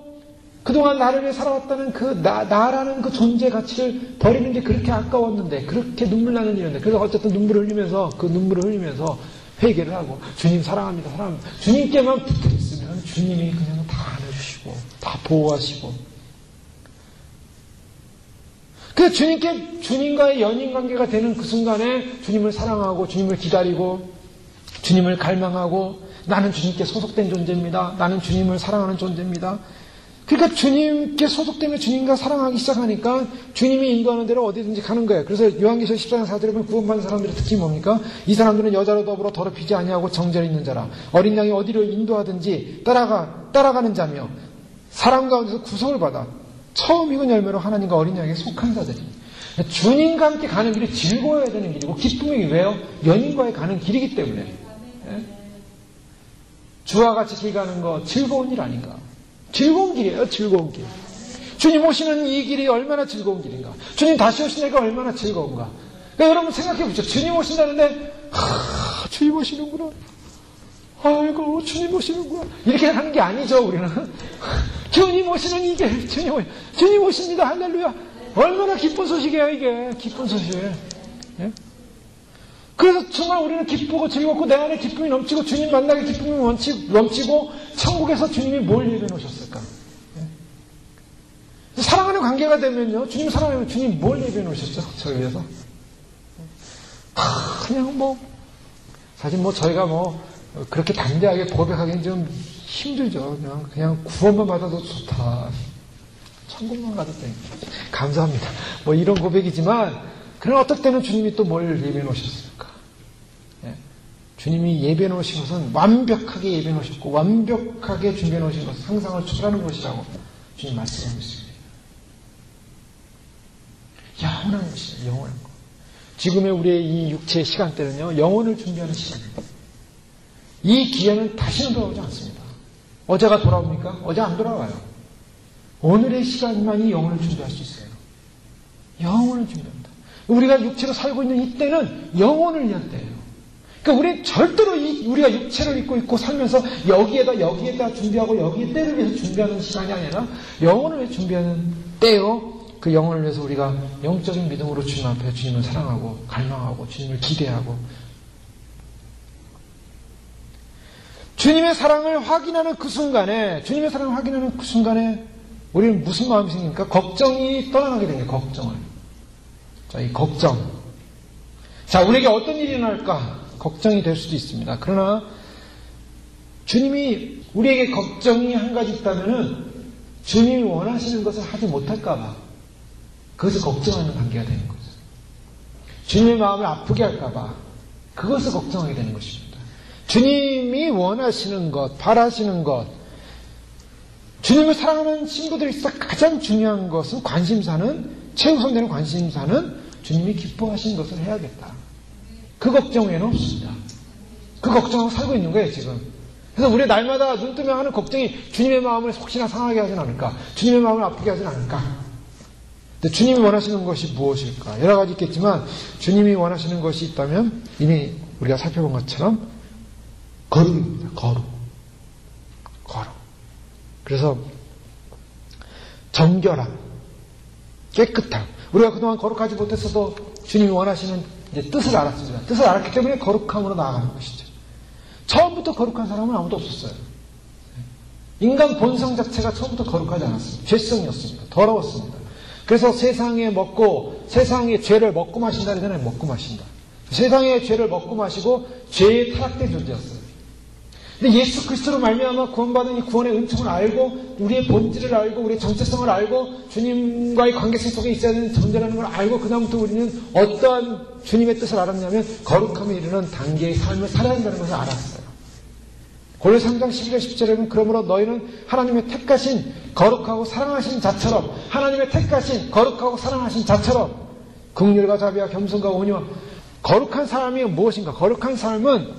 그동안 나를 위해 살아왔다는 나라는 그 존재 가치를 버리는 게 그렇게 아까웠는데 그렇게 눈물 나는 일인데 그래서 어쨌든 눈물을 흘리면서 회개를 하고 주님 사랑합니다. 주님께만 붙어 있으면 주님이 그냥 다 안아주시고 다 보호하시고 그 주님과의 연인 관계가 되는 그 순간에 주님을 사랑하고 주님을 기다리고 주님을 갈망하고 나는 주님께 소속된 존재입니다. 나는 주님을 사랑하는 존재입니다. 그러니까 주님께 소속되면 주님과 사랑하기 시작하니까 주님이 인도하는 대로 어디든지 가는 거예요. 그래서 요한계시록 14장 4절에 보면 구원받은 사람들의 특징이 뭡니까? 이 사람들은 여자로 더불어 더럽히지 아니하고 정죄 있는 자라. 어린 양이 어디로 인도하든지 따라가는 자며 사람 가운데서 구속을 받아 처음 익은 열매로 하나님과 어린 양에게 속한 자들입니다. 주님과 함께 가는 길이 즐거워야 되는 길이고 기쁨이 왜요? 연인과의 가는 길이기 때문에. 주와 같이 길 가는 거 즐거운 일 아닌가? 즐거운 길이에요. 즐거운 길. 주님 오시는 이 길이 얼마나 즐거운 길인가? 주님 다시 오시니까 얼마나 즐거운가? 그러니까 여러분 생각해 보죠. 주님 오신다는데 주님 오시는구나. 아이고 주님 오시는구나. 이렇게 하는 게 아니죠. 우리는. 주님 오시는 이 길. 주님 오십니다. 할렐루야. 얼마나 기쁜 소식이에요. 이게. 기쁜 소식. 예? 그래서 정말 우리는 기쁘고 즐겁고 내 안에 기쁨이 넘치고 주님 만나게 기쁨이 넘치고 천국에서 주님이 뭘 예배해 놓으셨을까? 예? 사랑하는 관계가 되면요. 주님 사랑하면 주님 뭘 예배해 놓으셨죠? 저를 위해서? 그냥 사실 저희가 그렇게 담대하게 고백하기는 좀 힘들죠. 그냥 구원만 받아도 좋다. 천국만 가도 돼. 감사합니다. 이런 고백이지만, 그러나 어떨 때는 주님이 또 뭘 예배해 놓으셨을까? 예? 주님이 예배해 놓으신 것은 완벽하게 예배해 놓으셨고, 완벽하게 준비해 놓으신 것은 상상을 초월하는 것이라고 주님 말씀하고 있습니다. 영원한 것이에요. 영원한 것. 지금의 우리의 이 육체의 시간대는요, 영혼을 준비하는 시간입니다. 이 기회는 다시는 돌아오지 않습니다. 어제가 돌아옵니까? 어제 안 돌아와요. 오늘의 시간만이 영혼을 준비할 수 있어요. 영혼을 준비합니다. 우리가 육체로 살고 있는 이때는 영혼을 위한 때예요. 그러니까 우리는 절대로 우리가 육체를 입고 있고 살면서 여기에다 준비하고 여기에 때를 위해서 준비하는 시간이 아니라 영혼을 위해 준비하는 때요. 그 영혼을 위해서 우리가 영적인 믿음으로 주님 앞에 주님을 사랑하고 갈망하고 주님을 기대하고 주님의 사랑을 확인하는 그 순간에 우리는 무슨 마음이 생깁니까? 걱정이 떠나게 되는 거예요. 걱정을. 자, 이 걱정. 자, 우리에게 어떤 일이 일어날까? 걱정이 될 수도 있습니다. 그러나 주님이 우리에게 걱정이 한 가지 있다면은 주님이 원하시는 것을 하지 못할까봐 그것을 걱정하는 관계가 되는 거죠. 주님의 마음을 아프게 할까봐 그것을 걱정하게 되는 것입니다. 주님이 원하시는 것, 바라시는 것, 주님을 사랑하는 친구들이 있어 가장 중요한 것은 최우선되는 관심사는 주님이 기뻐하시는 것을 해야겠다. 그 걱정 외에는 없습니다. 그 걱정하고 살고 있는 거예요, 지금. 그래서 우리 날마다 눈 뜨면 하는 걱정이 주님의 마음을 혹시나 상하게 하진 않을까? 주님의 마음을 아프게 하진 않을까? 근데 주님이 원하시는 것이 무엇일까? 여러 가지 있겠지만 주님이 원하시는 것이 있다면 이미 우리가 살펴본 것처럼 거룩입니다. 거룩. 그래서 정결함, 깨끗함. 우리가 그동안 거룩하지 못했어도 주님이 원하시는 뜻을 알았습니다. 뜻을 알았기 때문에 거룩함으로 나아가는 것이죠. 처음부터 거룩한 사람은 아무도 없었어요. 인간 본성 자체가 처음부터 거룩하지 않았습니다. 죄성이었습니다. 더러웠습니다. 그래서 세상의 죄를 먹고 마신다 그러잖아요. 먹고 마신다. 세상의 죄를 먹고 마시고 죄에 타락된 존재였어요. 근데 예수 그리스도로 말미암아 구원받은 이 구원의 은총을 알고 우리의 본질을 알고 우리의 정체성을 알고 주님과의 관계성 속에 있어야 되는 존재라는 걸 알고 그다음부터 우리는 어떠한 주님의 뜻을 알았냐면 거룩함에 이르는 단계의 삶을 살아야 한다는 것을 알았어요. 고린도서 3장 12절 10절에 보면 그러므로 너희는 하나님의 택하신 거룩하고 사랑하신 자처럼 하나님의 택하신 거룩하고 사랑하신 자처럼 긍휼과 자비와 겸손과 온유와 거룩한 사람이 무엇인가? 거룩한 삶은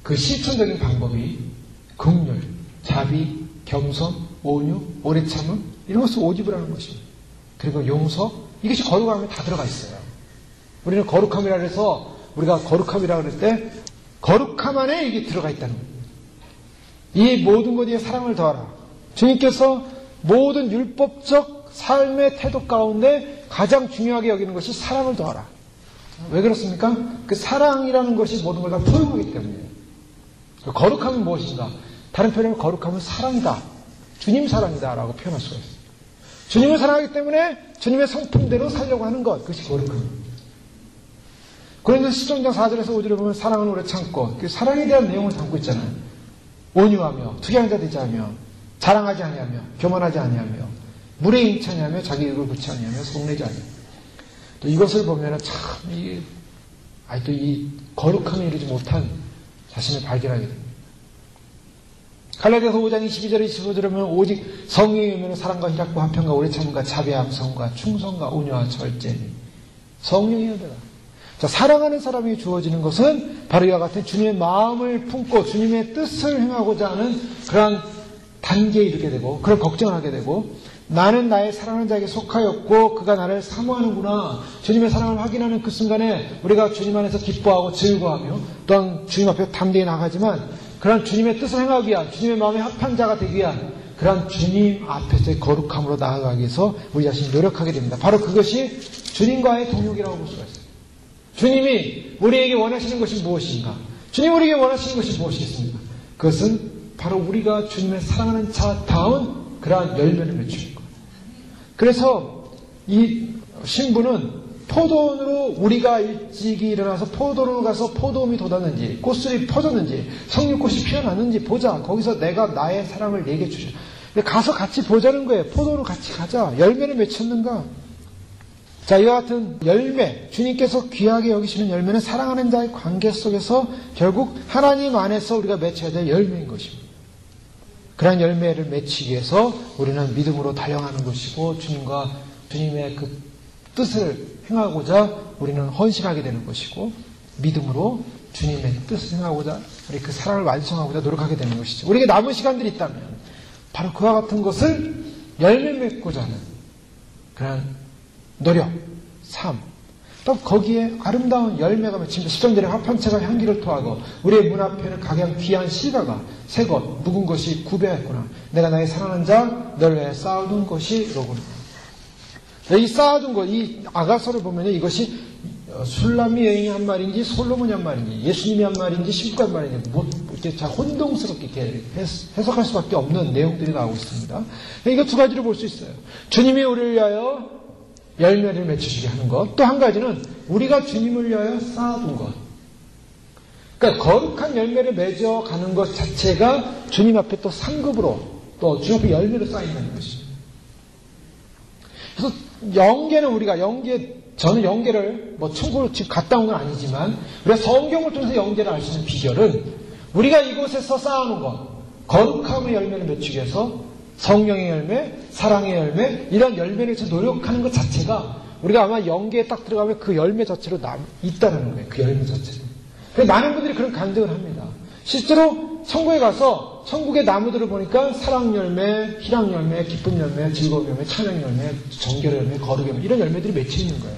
그 실천적인 방법이 긍휼, 자비, 겸손, 온유, 오래 참음 이런 것을 오집을 하는 것입니다. 그리고 용서 이것이 거룩함에 다 들어가 있어요. 우리는 거룩함이라 해서 우리가 거룩함이라 그럴 때 거룩함 안에 이게 들어가 있다는 겁니다. 이 모든 것 위에 사랑을 더하라. 주님께서 모든 율법적 삶의 태도 가운데 가장 중요하게 여기는 것이 사랑을 더하라. 왜 그렇습니까? 그 사랑이라는 것이 모든 걸 다 포용하기 때문이에요. 거룩함은 무엇인가? 다른 표현으로 거룩함은 사랑이다. 주님 사랑이다 라고 표현할 수가 있어요. 주님을 사랑하기 때문에 주님의 성품대로 살려고 하는 것, 그것이 거룩함입니다. 고린도서 10장 4절에서 5절에 보면 사랑은 오래 참고 그 사랑에 대한 내용을 담고 있잖아요. 온유하며 투기한 자 되지 않으며 자랑하지 아니하며 교만하지 아니하며 물에 임차지 아니하며 자기 입을 붙지 아니하며 속내지 아니하며 또 이것을 보면 참 아직도 이 거룩함에 이르지 못한 자신을 발견하게 됩니다. 갈라디아서 5장 22절 25절에 보면 오직 성령이 오면 사랑과 희락과 화평과 오래 참음과 자비와 함성과 충성과 온유와 절제니 성령이어야 되라. 자, 사랑하는 사람이 주어지는 것은 바로 이와 같은 주님의 마음을 품고 주님의 뜻을 행하고자 하는 그러한 단계에 이르게 되고 그런 걱정을 하게 되고 나는 나의 사랑하는 자에게 속하였고 그가 나를 사모하는구나. 주님의 사랑을 확인하는 그 순간에 우리가 주님 안에서 기뻐하고 즐거워하며 또한 주님 앞에 담대히 나가지만 그런 주님의 뜻을 행하기 위한 주님의 마음의 합한 자가 되기 위한 그런 주님 앞에서의 거룩함으로 나아가기 위해서 우리 자신이 노력하게 됩니다. 바로 그것이 주님과의 동역이라고 볼 수가 있어요. 주님이 우리에게 원하시는 것이 무엇인가? 주님이 우리에게 원하시는 것이 무엇이겠습니까? 그것은 바로 우리가 주님의 사랑하는 자다운 그러한 열매를 맺추는 거예요. 그래서 이 신부는 포도원으로 우리가 일찍이 일어나서 포도원으로 가서 포도움이 돋았는지 꽃술이 퍼졌는지 석류꽃이 피어났는지 보자. 거기서 내가 나의 사랑을 얘기해 주셔. 가서 같이 보자는 거예요. 포도원으로 같이 가자. 열매를 맺혔는가? 자, 이와 같은 열매, 주님께서 귀하게 여기시는 열매는 사랑하는 자의 관계 속에서 결국 하나님 안에서 우리가 맺혀야 될 열매인 것입니다. 그러한 열매를 맺히기 위해서 우리는 믿음으로 달려가는 것이고 주님과 주님의 그 뜻을 행하고자 우리는 헌신하게 되는 것이고 믿음으로 주님의 뜻을 행하고자 우리 그 사랑을 완성하고자 노력하게 되는 것이죠. 우리에게 남은 시간들이 있다면 바로 그와 같은 것을 열매 맺고자 하는 그런 노력, 삶, 또 거기에 아름다운 열매가 맺힙니다. 10장 전에 화판채가 향기를 토하고 우리의 문 앞에는 각양 귀한 실과가 새 것, 묵은 것이 구배했구나. 내가 나의 사랑하는 자, 널 위해 쌓아둔 것이 로구나. 이 쌓아둔 것, 이 아가서를 보면 이것이 술람이 여인이 한 말인지 솔로몬이 한 말인지 예수님이 한 말인지 신부가 한 말인지 이렇게 잘 혼동스럽게 이렇게 해석할 수밖에 없는 내용들이 나오고 있습니다. 이거 두 가지로 볼 수 있어요. 주님이 우리를 위하여 열매를 맺히시게 하는 것. 또 한 가지는 우리가 주님을 위하여 쌓아둔 것. 그러니까 거룩한 열매를 맺어가는 것 자체가 주님 앞에 또 상급으로 또 주님 앞에 열매로 쌓인다는 것입니다. 그래서 영계는 우리가 저는 영계를 천국으로 지금 갔다 온 건 아니지만 우리가 성경을 통해서 영계를 알 수 있는 비결은 우리가 이곳에서 쌓아놓은 것, 거룩함의 열매를 맺히기 위해서 성령의 열매, 사랑의 열매, 이런 열매를 위해서 노력하는 것 자체가 우리가 아마 영계에 딱 들어가면 그 열매 자체로 있다는 거예요. 그 열매 자체로. 많은 분들이 그런 간증을 합니다. 실제로 천국에 가서 천국의 나무들을 보니까 사랑 열매, 희락 열매, 기쁨 열매, 즐거움 열매, 찬양 열매, 정결 열매, 거룩 열매 이런 열매들이 맺혀 있는 거예요.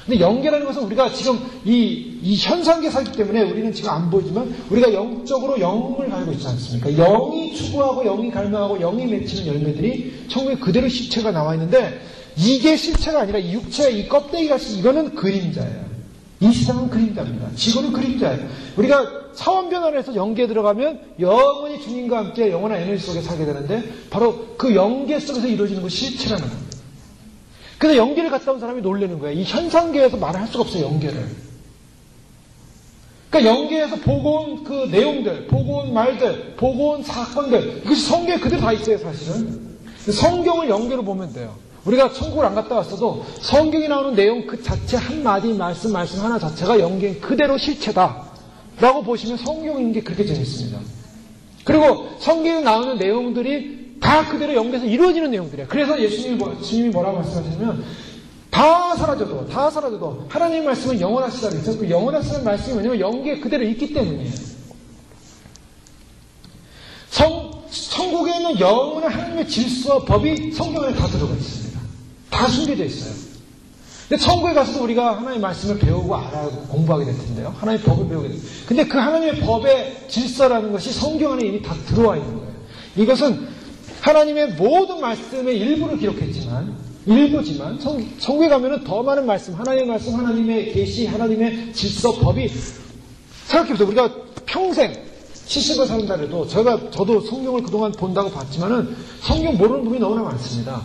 근데 영계라는 것은 우리가 지금 이 현상계 살기 때문에 우리는 지금 안 보이지만 우리가 영적으로 영을 가지고 있지 않습니까? 영이 추구하고 영이 갈망하고 영이 맺히는 열매들이 천국에 그대로 실체가 나와 있는데 이게 실체가 아니라 이 육체의 이 껍데기가 이거는 그림자예요. 이 세상은 그림자입니다. 지구는 그림자예요. 우리가 차원 변화를 해서 영계에 들어가면 영원히 주님과 함께 영원한 에너지 속에 살게 되는데 바로 그 영계 속에서 이루어지는 것이 실체라는 겁니다. 근데 영계를 갔다 온 사람이 놀라는 거예요. 이 현상계에서 말을 할 수가 없어요. 영계를. 그러니까 영계에서 보고 온 그 내용들, 보고 온 말들, 보고 온 사건들 이것이 성경에 그대로 다 있어요. 사실은. 성경을 영계로 보면 돼요. 우리가 천국을 안 갔다 왔어도 성경에 나오는 내용 그 자체 한마디 말씀 하나 자체가 영계 그대로 실체다. 라고 보시면 성경인 게 그렇게 재밌습니다. 그리고 성경에 나오는 내용들이 다 그대로 연계해서 이루어지는 내용들이에요. 그래서 주님이 뭐라고 말씀하시냐면 다 사라져도 하나님의 말씀은 영원하시다 그랬죠. 그 영원하시다는 말씀이 뭐냐면 연계 그대로 있기 때문이에요. 천국에 있는 영원한 하나님의 질서와 법이 성경 안에 다 들어가 있습니다. 다 숨겨져 있어요. 근데 천국에 가서도 우리가 하나님의 말씀을 배우고 알아고 공부하게 될 텐데요. 하나님의 법을 배우게 돼요. 근데 그 하나님의 법의 질서라는 것이 성경 안에 이미 다 들어와 있는 거예요. 이것은 하나님의 모든 말씀의 일부를 기록했지만 일부지만 천국에 가면은 더 많은 말씀, 하나님의 말씀, 하나님의 계시, 하나님의 질서, 법이 생각해보세요. 우리가 평생 70을 산다 해도 저도 성경을 그동안 본다고 봤지만은 성경 모르는 부분이 너무나 많습니다.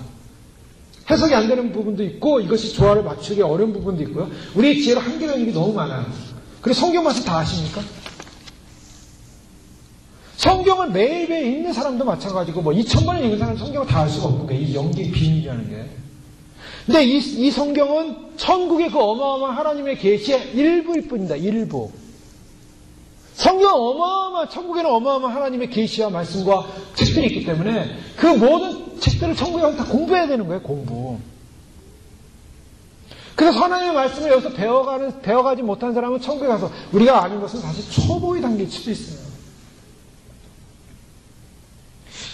해석이 안 되는 부분도 있고 이것이 조화를 맞추기 어려운 부분도 있고요. 우리의 지혜로 한계가 있는 게 너무 많아요. 그래서 성경 말씀 다 아십니까? 성경을 매일매일 읽는 사람도 마찬가지고 2000번을 읽는 사람은 성경을 다 알 수가 없는 거예요. 이 연기의 비밀이라는 게. 근데 이 성경은 천국의 그 어마어마한 하나님의 계시의 일부일 뿐입니다. 일부. 성경 천국에는 어마어마한 하나님의 계시와 말씀과 책들이 있기 때문에 그 모든 책들을 천국에 가서 다 공부해야 되는 거예요. 공부. 그래서 하나님의 말씀을 여기서 배워가지 못한 사람은 천국에 가서 우리가 아는 것은 사실 초보의 단계일 수도 있어요.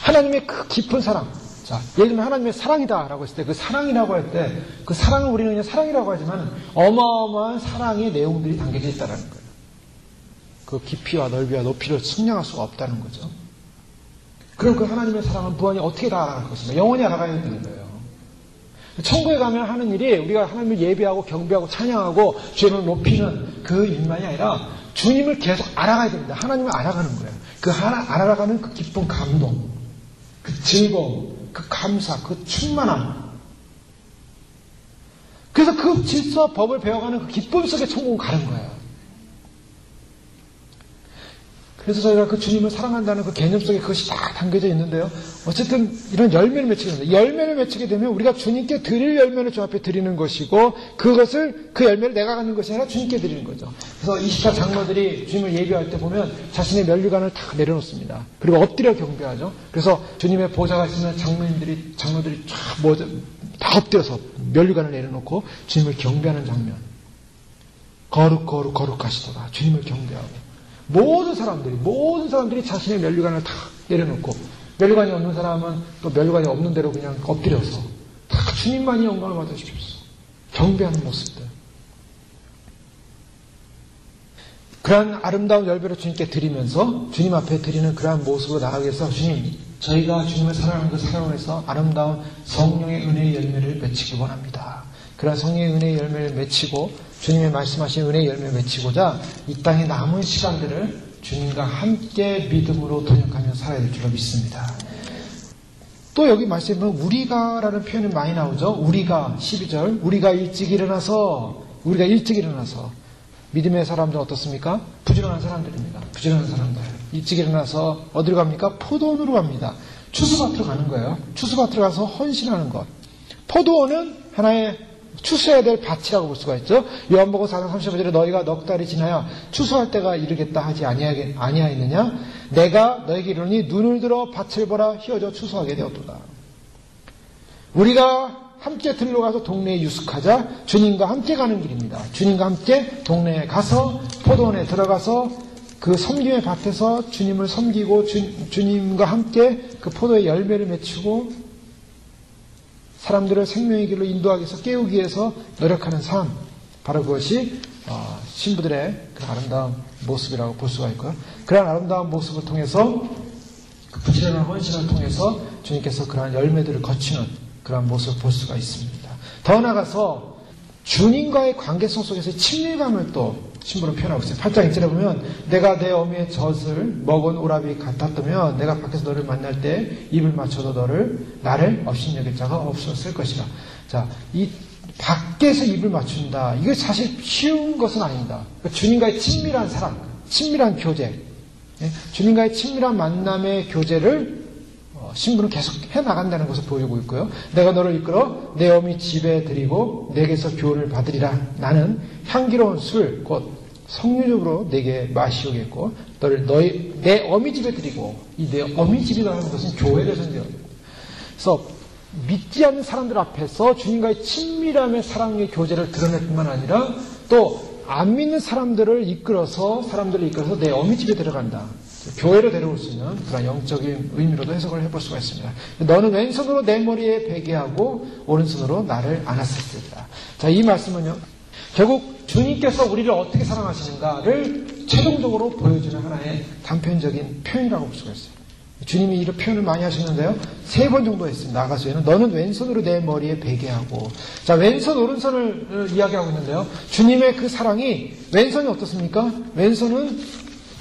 하나님의 그 깊은 사랑. 자, 예를 들면 하나님의 사랑이다라고 했을 때 그 사랑이라고 할 때 그 사랑을 우리는 그냥 사랑이라고 하지만 어마어마한 사랑의 내용들이 담겨져 있다는 거예요. 그 깊이와 넓이와 높이를 측량할 수가 없다는 거죠. 그럼 그 하나님의 사랑은 무한히 어떻게 다 알아갈 것인가? 영원히 알아가야 되는 거예요. 천국에 가면 하는 일이 우리가 하나님을 예배하고 경배하고 찬양하고 주님을 높이는 그 일만이 아니라 주님을 계속 알아가야 됩니다. 하나님을 알아가는 거예요. 그 알아가는 그 기쁜 감동, 그 즐거움, 그 감사, 그 충만함. 그래서 그 질서와 법을 배워가는 그 기쁨 속에 천국을 가는 거예요. 그래서 저희가 그 주님을 사랑한다는 그 개념 속에 그것이 다 담겨져 있는데요. 어쨌든 이런 열매를 맺히게 됩니다. 열매를 맺히게 되면 우리가 주님께 드릴 열매를 주 앞에 드리는 것이고 그 열매를 내가 갖는 것이 아니라 주님께 드리는 거죠. 그래서 24 장로들이 주님을 예배할 때 보면 자신의 면류관을 다 내려놓습니다. 그리고 엎드려 경배하죠. 그래서 주님의 보좌가 있으면 장로들이 다 엎드려서 면류관을 내려놓고 주님을 경배하는 장면. 거룩하시도다. 주님을 경배하고. 모든 사람들이 자신의 면류관을 다 내려놓고 면류관이 없는 사람은 또 면류관이 없는 대로 그냥 엎드려서 다 주님만이 영광을 받으십시오. 경배하는 모습들. 그러한 아름다운 열배를 주님께 드리면서 주님 앞에 드리는 그러한 모습으로 나가기 위해서 주님, 저희가 주님을 사랑하는 그 사랑에서 아름다운 성령의 은혜의 열매를 맺히기 원합니다. 그러한 성령의 은혜의 열매를 맺히고 주님의 말씀하신 은혜의 열매를 맺히고자 이 땅의 남은 시간들을 주님과 함께 믿음으로 동역하며 살아야 될 줄로 믿습니다. 또 여기 말씀에 보면 우리가라는 표현이 많이 나오죠. 우리가 12절 우리가 일찍 일어나서 믿음의 사람들은 어떻습니까? 부지런한 사람들입니다. 부지런한 사람들. 일찍 일어나서 어디로 갑니까? 포도원으로 갑니다. 추수밭으로 가는 거예요. 추수밭으로 가서 헌신하는 것. 포도원은 하나의 추수해야 될 밭이라고 볼 수가 있죠. 요한복음 4장 35절에 너희가 넉 달이 지나야 추수할 때가 이르겠다 하지 아니하였느냐? 내가 너에게 이르노니 눈을 들어 밭을 보라 휘어져 추수하게 되었도다. 우리가 함께 들러가서 동네에 유숙하자. 주님과 함께 가는 길입니다. 주님과 함께 동네에 가서 포도원에 들어가서 그 섬김의 밭에서 주님을 섬기고 주님과 함께 그 포도의 열매를 맺히고 사람들을 생명의 길로 인도하기 위해서 깨우기 위해서 노력하는 삶. 바로 그것이 신부들의 그 아름다운 모습이라고 볼 수가 있고요. 그러한 아름다운 모습을 통해서 그 부지런한 헌신을 통해서 주님께서 그러한 열매들을 거치는 그러한 모습을 볼 수가 있습니다. 더 나아가서 주님과의 관계성 속에서 친밀감을 또 신부는 표현하고 있어요. 8장 1절에 보면 내가 내 어미의 젖을 먹은 오라비 같았다면 내가 밖에서 너를 만날 때 입을 맞춰도 나를 업신여길 자가 없었을 것이라. 자, 이 밖에서 입을 맞춘다. 이게 사실 쉬운 것은 아닙니다. 그러니까 주님과의 친밀한 사랑, 친밀한 교제, 주님과의 친밀한 만남의 교제를 신부는 계속 해나간다는 것을 보여주고 있고요. 내가 너를 이끌어 내 어미 집에 드리고 내게서 교훈을 받으리라. 나는 향기로운 술, 곧 성류적으로 내게 마시오겠고 너를 내 어미 집에 드리고 이 내 어미 집이라는 것은 교회를 상징합니다. 그래서 믿지 않는 사람들 앞에서 주님과의 친밀함의 사랑의 교제를 드러낼 뿐만 아니라 또 안 믿는 사람들을 이끌어서 내 어미 집에 데려간다. 교회로 데려올 수 있는 그런 영적인 의미로도 해석을 해볼 수가 있습니다. 너는 왼손으로 내 머리에 베게 하고 오른손으로 나를 안았었으리라. 자, 이 말씀은요. 결국 주님께서 우리를 어떻게 사랑하시는가를 최종적으로 보여주는 하나의 단편적인 표현이라고 볼 수가 있어요. 주님이 이런 표현을 많이 하셨는데요. 3번 정도 했습니다. 아가서에는 너는 왼손으로 내 머리에 베게 하고. 자, 왼손 오른손을 이야기하고 있는데요. 주님의 그 사랑이 왼손이 어떻습니까? 왼손은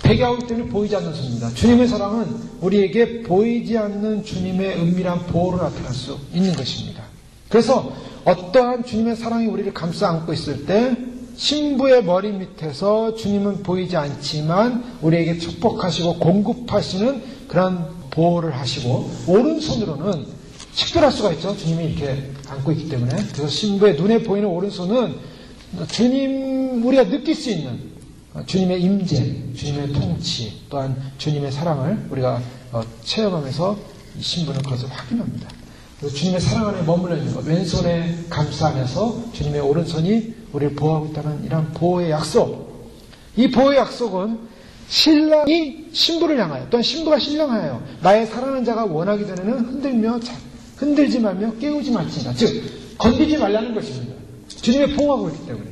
베게 하기 때문에 보이지 않는 손입니다. 주님의 사랑은 우리에게 보이지 않는 주님의 은밀한 보호로 나타날 수 있는 것입니다. 그래서 어떠한 주님의 사랑이 우리를 감싸 안고 있을 때 신부의 머리 밑에서 주님은 보이지 않지만 우리에게 축복하시고 공급하시는 그런 보호를 하시고 오른손으로는 식별할 수가 있죠. 주님이 이렇게 안고 있기 때문에. 그래서 신부의 눈에 보이는 오른손은 우리가 느낄 수 있는 주님의 임재, 주님의 통치, 또한 주님의 사랑을 우리가 체험하면서 이 신부는 그것을 확인합니다. 그래서 주님의 사랑 안에 머물러 있는 것, 왼손에 감싸 안에서 주님의 오른손이 우리를 보호하고 있다는 이런 보호의 약속. 이 보호의 약속은 신랑이 신부를 향하여 또한 신부가 신랑을 향하여 나의 사랑하는 자가 원하기 전에는 흔들지 말며 깨우지 말지니라. 즉 건드리지 말라는 것입니다. 주님의 보호하고 있기 때문에.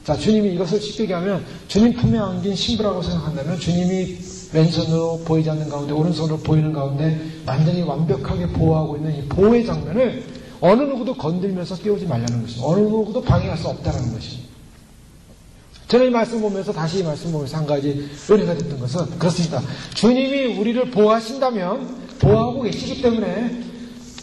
자, 주님이 이것을 쉽게 얘기하면 주님 품에 안긴 신부라고 생각한다면 주님이 왼손으로 보이지 않는 가운데 오른손으로 보이는 가운데 완전히 완벽하게 보호하고 있는 이 보호의 장면을 어느 누구도 건들면서 깨우지 말라는 것입니다. 어느 누구도 방해할 수 없다는 것입니다. 저는 이 말씀 보면서 다시 이 말씀 보면서 한 가지 은혜가 됐던 것은 그렇습니다. 주님이 우리를 보호하신다면 보호하고 계시기 때문에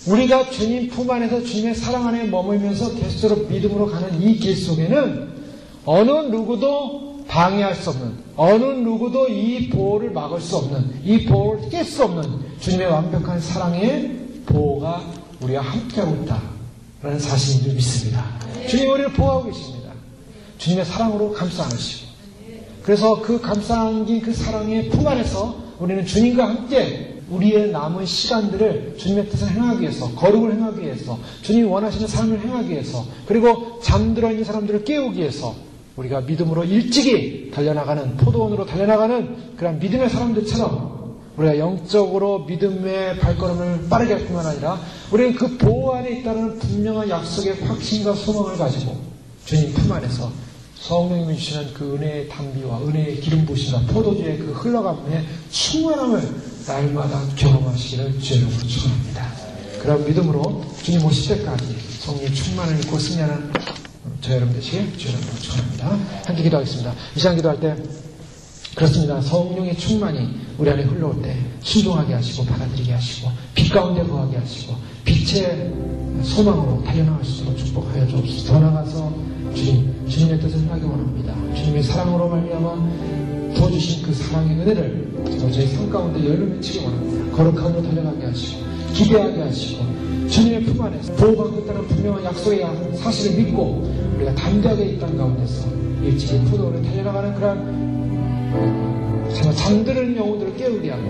우리가 주님 품 안에서 주님의 사랑 안에 머물면서 계속적으로 믿음으로 가는 이 길 속에는 어느 누구도 방해할 수 없는, 어느 누구도 이 보호를 막을 수 없는, 이 보호를 깰 수 없는 주님의 완벽한 사랑의 보호가 우리와 함께하고 있다라는 사실을 믿습니다. 주님이 우리를 보호하고 계십니다. 주님의 사랑으로 감싸 안으시고, 그래서 그 감싸 안긴 그 사랑의 품 안에서 우리는 주님과 함께 우리의 남은 시간들을 주님의 뜻을 행하기 위해서, 거룩을 행하기 위해서, 주님이 원하시는 삶을 행하기 위해서, 그리고 잠들어 있는 사람들을 깨우기 위해서 우리가 믿음으로 일찍이 달려나가는, 포도원으로 달려나가는 그런 믿음의 사람들처럼 우리가 영적으로 믿음의 발걸음을 빠르게 할 뿐만 아니라 우리는 그 보호 안에 있다는 분명한 약속의 확신과 소망을 가지고 주님 품 안에서 성령님이 주시는 그 은혜의 담비와 은혜의 기름 부으심과 포도주의 그 흘러감의 충만함을 날마다 경험하시기를 주의 이름으로 축원합니다. 그런 믿음으로 주님 오실 때까지 성령의 충만을 입고 승리하는 저 여러분 되시길 주의 이름으로 축원합니다. 함께 기도하겠습니다. 이 시간 기도할 때 그렇습니다. 성령의 충만이 우리 안에 흘러올 때 순종하게 하시고 받아들이게 하시고 빛 가운데 거하게 하시고 빛의 소망으로 달려나갈 수 있도록 축복하여 주옵소서. 더 나아가서 주님의 뜻을 행하기 원합니다. 주님의 사랑으로 말미암아 부어주신 그 사랑의 은혜를 저희 삶 가운데 열로 맺히기 원합니다. 거룩함으로 달려가게 하시고 기대하게 하시고 주님의 품 안에서 보호받고 있다는 분명한 약속의 사실을 믿고 우리가 담대하게 이 땅 가운데서 일찍이 포도원을 달려나가는 그런 정말 잠드는 영혼들을 깨우게 하고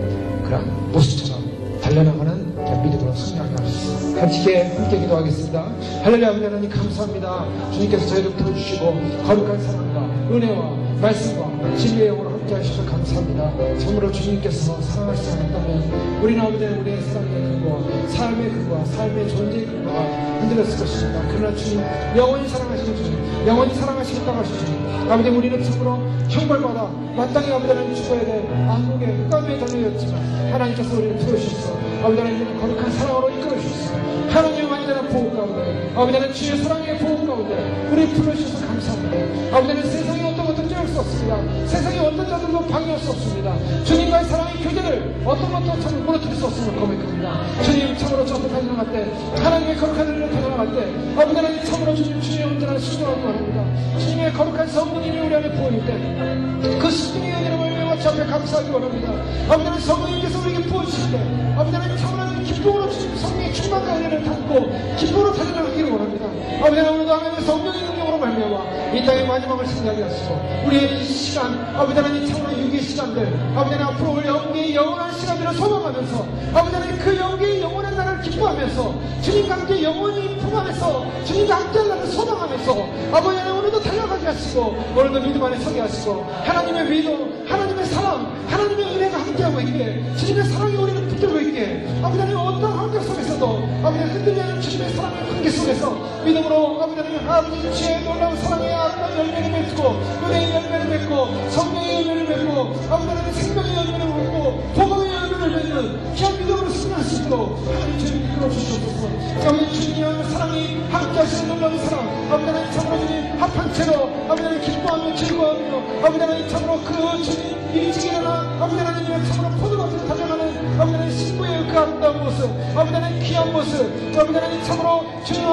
그런 모습처럼 달려나가는 믿음으로 승리하게 하소서. 함께 기도하겠습니다. 할렐루야. 하나님 감사합니다. 주님께서 저희를 들어주시고 거룩한 사랑과 은혜와 말씀과 진리의 영으로 함께 하셔서 감사합니다. 참으로 주님께서 사랑할 수 않았다면 우리는 아버지는 우리의 사랑의 근거와 삶의 근거와 삶의 존재의 근거가 흔들렸을 것입니다. 그러나 주님 영원히 사랑하시는 주님, 영원히 사랑하시겠다고 하시는 주님, 아버지 우리는 참으로 형벌받아 마땅히 아버지는 죽어야 될 암흑의 흑암에 달려있지만 하나님께서 우리를 들어주셔서 아버지 하나님 거룩한 사랑으로 이끌어주셔서 하나님의 완전한 보호 가운데 아버지 하나님 주의 사랑의 보호 가운데 우리를 불러주셔서 감사합니다. 아버지 하나님 세상에 어떤 것도 쩔 수 없습니다. 세상에 어떤 자들도 방해할 수 없습니다. 주님과의 사랑의 교제를 어떤 것도 참으로 무너뜨릴 수 없음을 고백합니다. 주님 참으로 저한테 달려나갈 때 하나님의 거룩한 은혜를 달려나갈 때 아버지 하나님 참으로 주님의 온전한 순종하기 원합니다. 주님의 거룩한 성령님이 우리 안에 부어질 때 그 순종의 은혜를 말미암아 주 앞에 감사하기 원합니다. 아버지 하나님 성령님께서 우리에게 부어주실 때 아버지 하나님 참으로 기쁨으로 성령의 충만과 은혜를 담고 기쁨으로 달려나가기를 원합니다. 아버지 하나님, 오늘도 하나님의 성령의 능력으로 말미암아 이 땅의 마지막을 생각하게 하시고 우리의 이 시간, 아버지 하나님, 참으로 유기의 시간들, 아버지 하나님, 앞으로 올 영계의 영원한 시간들을 소망하면서 아버지 하나님, 그 영계의 영원한 날을 기뻐하면서 주님과 함께 영원히 품안에서 주님과 함께 할 날을 소망하면서 아버지 하나님, 오늘도 달려가게 하시고 오늘도 믿음 안에 서게 하시고 하나님의 위로, 하나님의 사랑, 하나님의 은혜가 함께하고 있게, 주님의 사랑이 우리를 붙들고 있게, 아버지 하나님, 어떤 환경 속에서도 아버지 하나님, 흔들리지 않는 주님의 사랑의 관계 속에서 믿음으로 아버지 하나님, 아버지 주의 놀라운 사랑의 아름다운 열매를 맺고 은혜의 열매를 맺고 성령의 열매를 맺고 아버지 하나님, 생명의 열매를 맺고 복음의 열매를 맺는 귀한 믿음으로 승리할 수 있도록 하나님 주님 이끌어 주시옵소서. 아버지 주님의 사랑이 함께하시는 놀라운 사랑, 아버지 하나님, 참으로 주님 합한 채로 아버지 하나님, 기뻐하며 즐거워하며 아버지 하나님, 참으로 그 주님 일찍 일어나 아버지 하나님의 참으로 포도밭을 달려가는 아버지 하나님, 신부의 그 아름다운 모습, 아버지 하나님, 귀한 모습, 아버지 하나님, 참으로 주님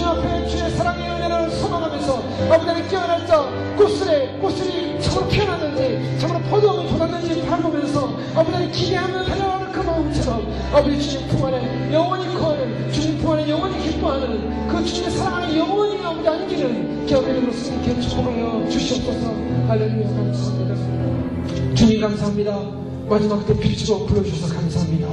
앞에 주의 사랑의 은혜를 소망하면서 아버지 하나님, 깨어날 자 꽃들이 참으로 피어났는지 참으로 포도음이 돋았는지 바라보면서 아버지 하나님, 기대하며 달려가는 그 마음처럼 아버지 주님 품 안에 영원히 거하는, 주님 품 안에 영원히 기뻐하는 그 주님의 사랑 안에 영원히 아버지 안기는 귀한 믿음으로 승리케 축복하여 주시옵소서. 할렐루야. 감사합니다. 주님 감사합니다. 마지막 때 빛으로 불러주셔서 감사합니다.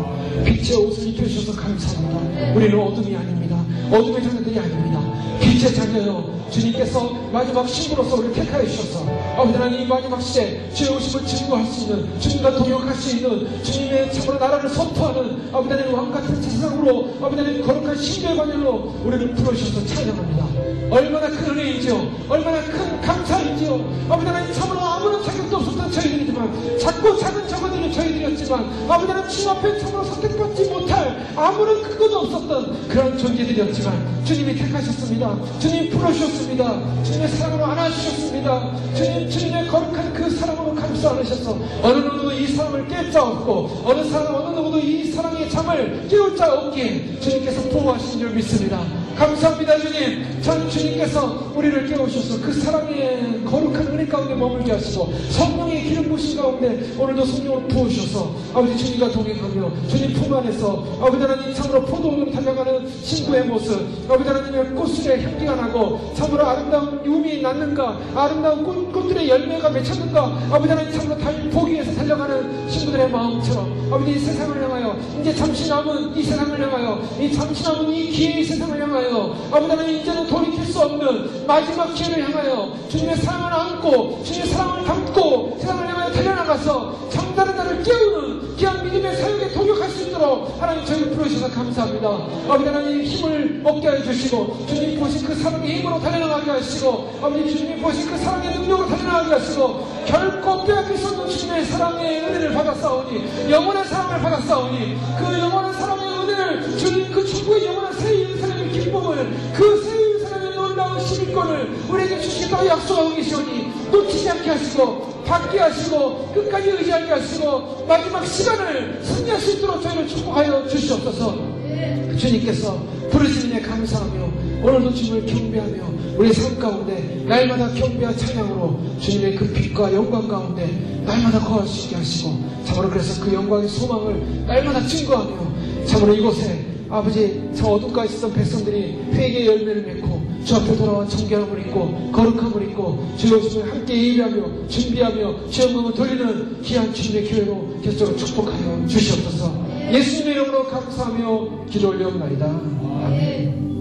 빛의 옷을 입혀주셔서 감사합니다. 우리는 어둠이 아닙니다. 어둠의 자녀들이 아닙니다. 빛의 자녀요, 주님께서 마지막 신부로서 우리를 택하여 주셔서 아버지 하나님, 이 마지막 시대 주의 오심을 증거할 수 있는, 주님과 동역할 수 있는, 주님의 참으로 나라를 선포하는 아버지 하나님, 왕같은 세상으로 아버지 하나님, 거룩한 신비의 반열로 우리를 불러주셔서 찬양합니다. 얼마나 큰 은혜인지요, 얼마나 큰 감사인지요. 아버지 하나님, 참으로 아무런 자격도 없었던 저희들이지만, 작고 작은 저거들은 저희들이었지만 아버지 하나님, 주님 앞에 참으로 선택받지 못할 아무런 근거도 없었던 그런 존재들이었지만 주님이 택하셨습니다. 주님이 불러주셨습니다. 주님의 사랑으로 안아주셨습니다. 주님의 거룩한 그 사랑으로 감싸 안으셔서 어느 누구도 이 사랑을 깰 자 없고 어느 누구도 이 사랑의 잠을 깨울 자 없기에 주님께서 보호하신 줄 믿습니다. 감사합니다. 주님, 전 주님께서 우리를 깨우셔서 그 사랑의 거룩한 은혜 가운데 머물게 하시고 성령의 기름 부으신 가운데 오늘도 성령을 부으셔서 아버지 주님과 동행하며 주님 품 안에서 아버지 하나님, 참으로 포도원으로 달려가는 신부의 모습, 아버지 하나님의 꽃술의 향기가 나고 참으로 아름다운 유미 낳는가, 아름다운 꽃들의 열매가 맺혔는가, 아버지 하나님, 참으로 보기 위해서 달려가는 신부들의 마음처럼 아버지 이 세상을 향하여, 이제 잠시 남은 이 세상을 향하여, 이 잠시 남은 이 기회의 세상을 향하여 아버지 하나님, 이제는 돌이킬 수 없는 마지막 기회를 향하여 주님의 사랑을 안고 주님의 사랑을 담고 세상을 향하여 달려나가서 잠자는 나를 깨우는 귀한 믿음의 사역에 동역할 수 있도록 하나님 저희를 부르셔서 감사합니다. 아버지 하나님, 힘을 얻게 해주시고 주님 보신 그 사랑의 힘으로 달려나가게 하시고 아버지 주님이 보신 그 사랑의 능력으로 달려나가게 하시고 결코 빼앗길 수 없는 주님의 사랑의 은혜를 받았사오니, 영원한 사랑을 받았사오니 그 영원한 사랑의 은혜를, 주님 그 축복의 영원한 새 예루살렘의 기쁨을, 그 새 예루살렘의 놀라운 시민권을 우리에게 주시겠다고 약속하고 계시오니 놓치지 않게 하시고 받게 하시고 끝까지 의지하게 하시고 마지막 시간을 승리할 수 있도록 저희를 축복하여 주시옵소서. 주님께서 부르신 일 감사하며 오늘도 주님을 경배하며 우리의 삶 가운데 날마다 경배와 찬양으로 주님의 그 빛과 영광 가운데 날마다 거할 수 있게 하시고, 참으로 그래서 그 영광의 소망을 날마다 증거하며 참으로 이곳에 아버지 저 어둠가에 있었던 백성들이 회개의 열매를 맺고 주 앞에 돌아와 정결함을 입고 거룩함을 입고 주의 오심을 함께 예비하며 준비하며 주의 영광을 돌리는 귀한 주님의 교회로 계속적으로 축복하여 주시옵소서. 예수님의 이름으로 감사하며 기도 올려옵나이다. 아멘.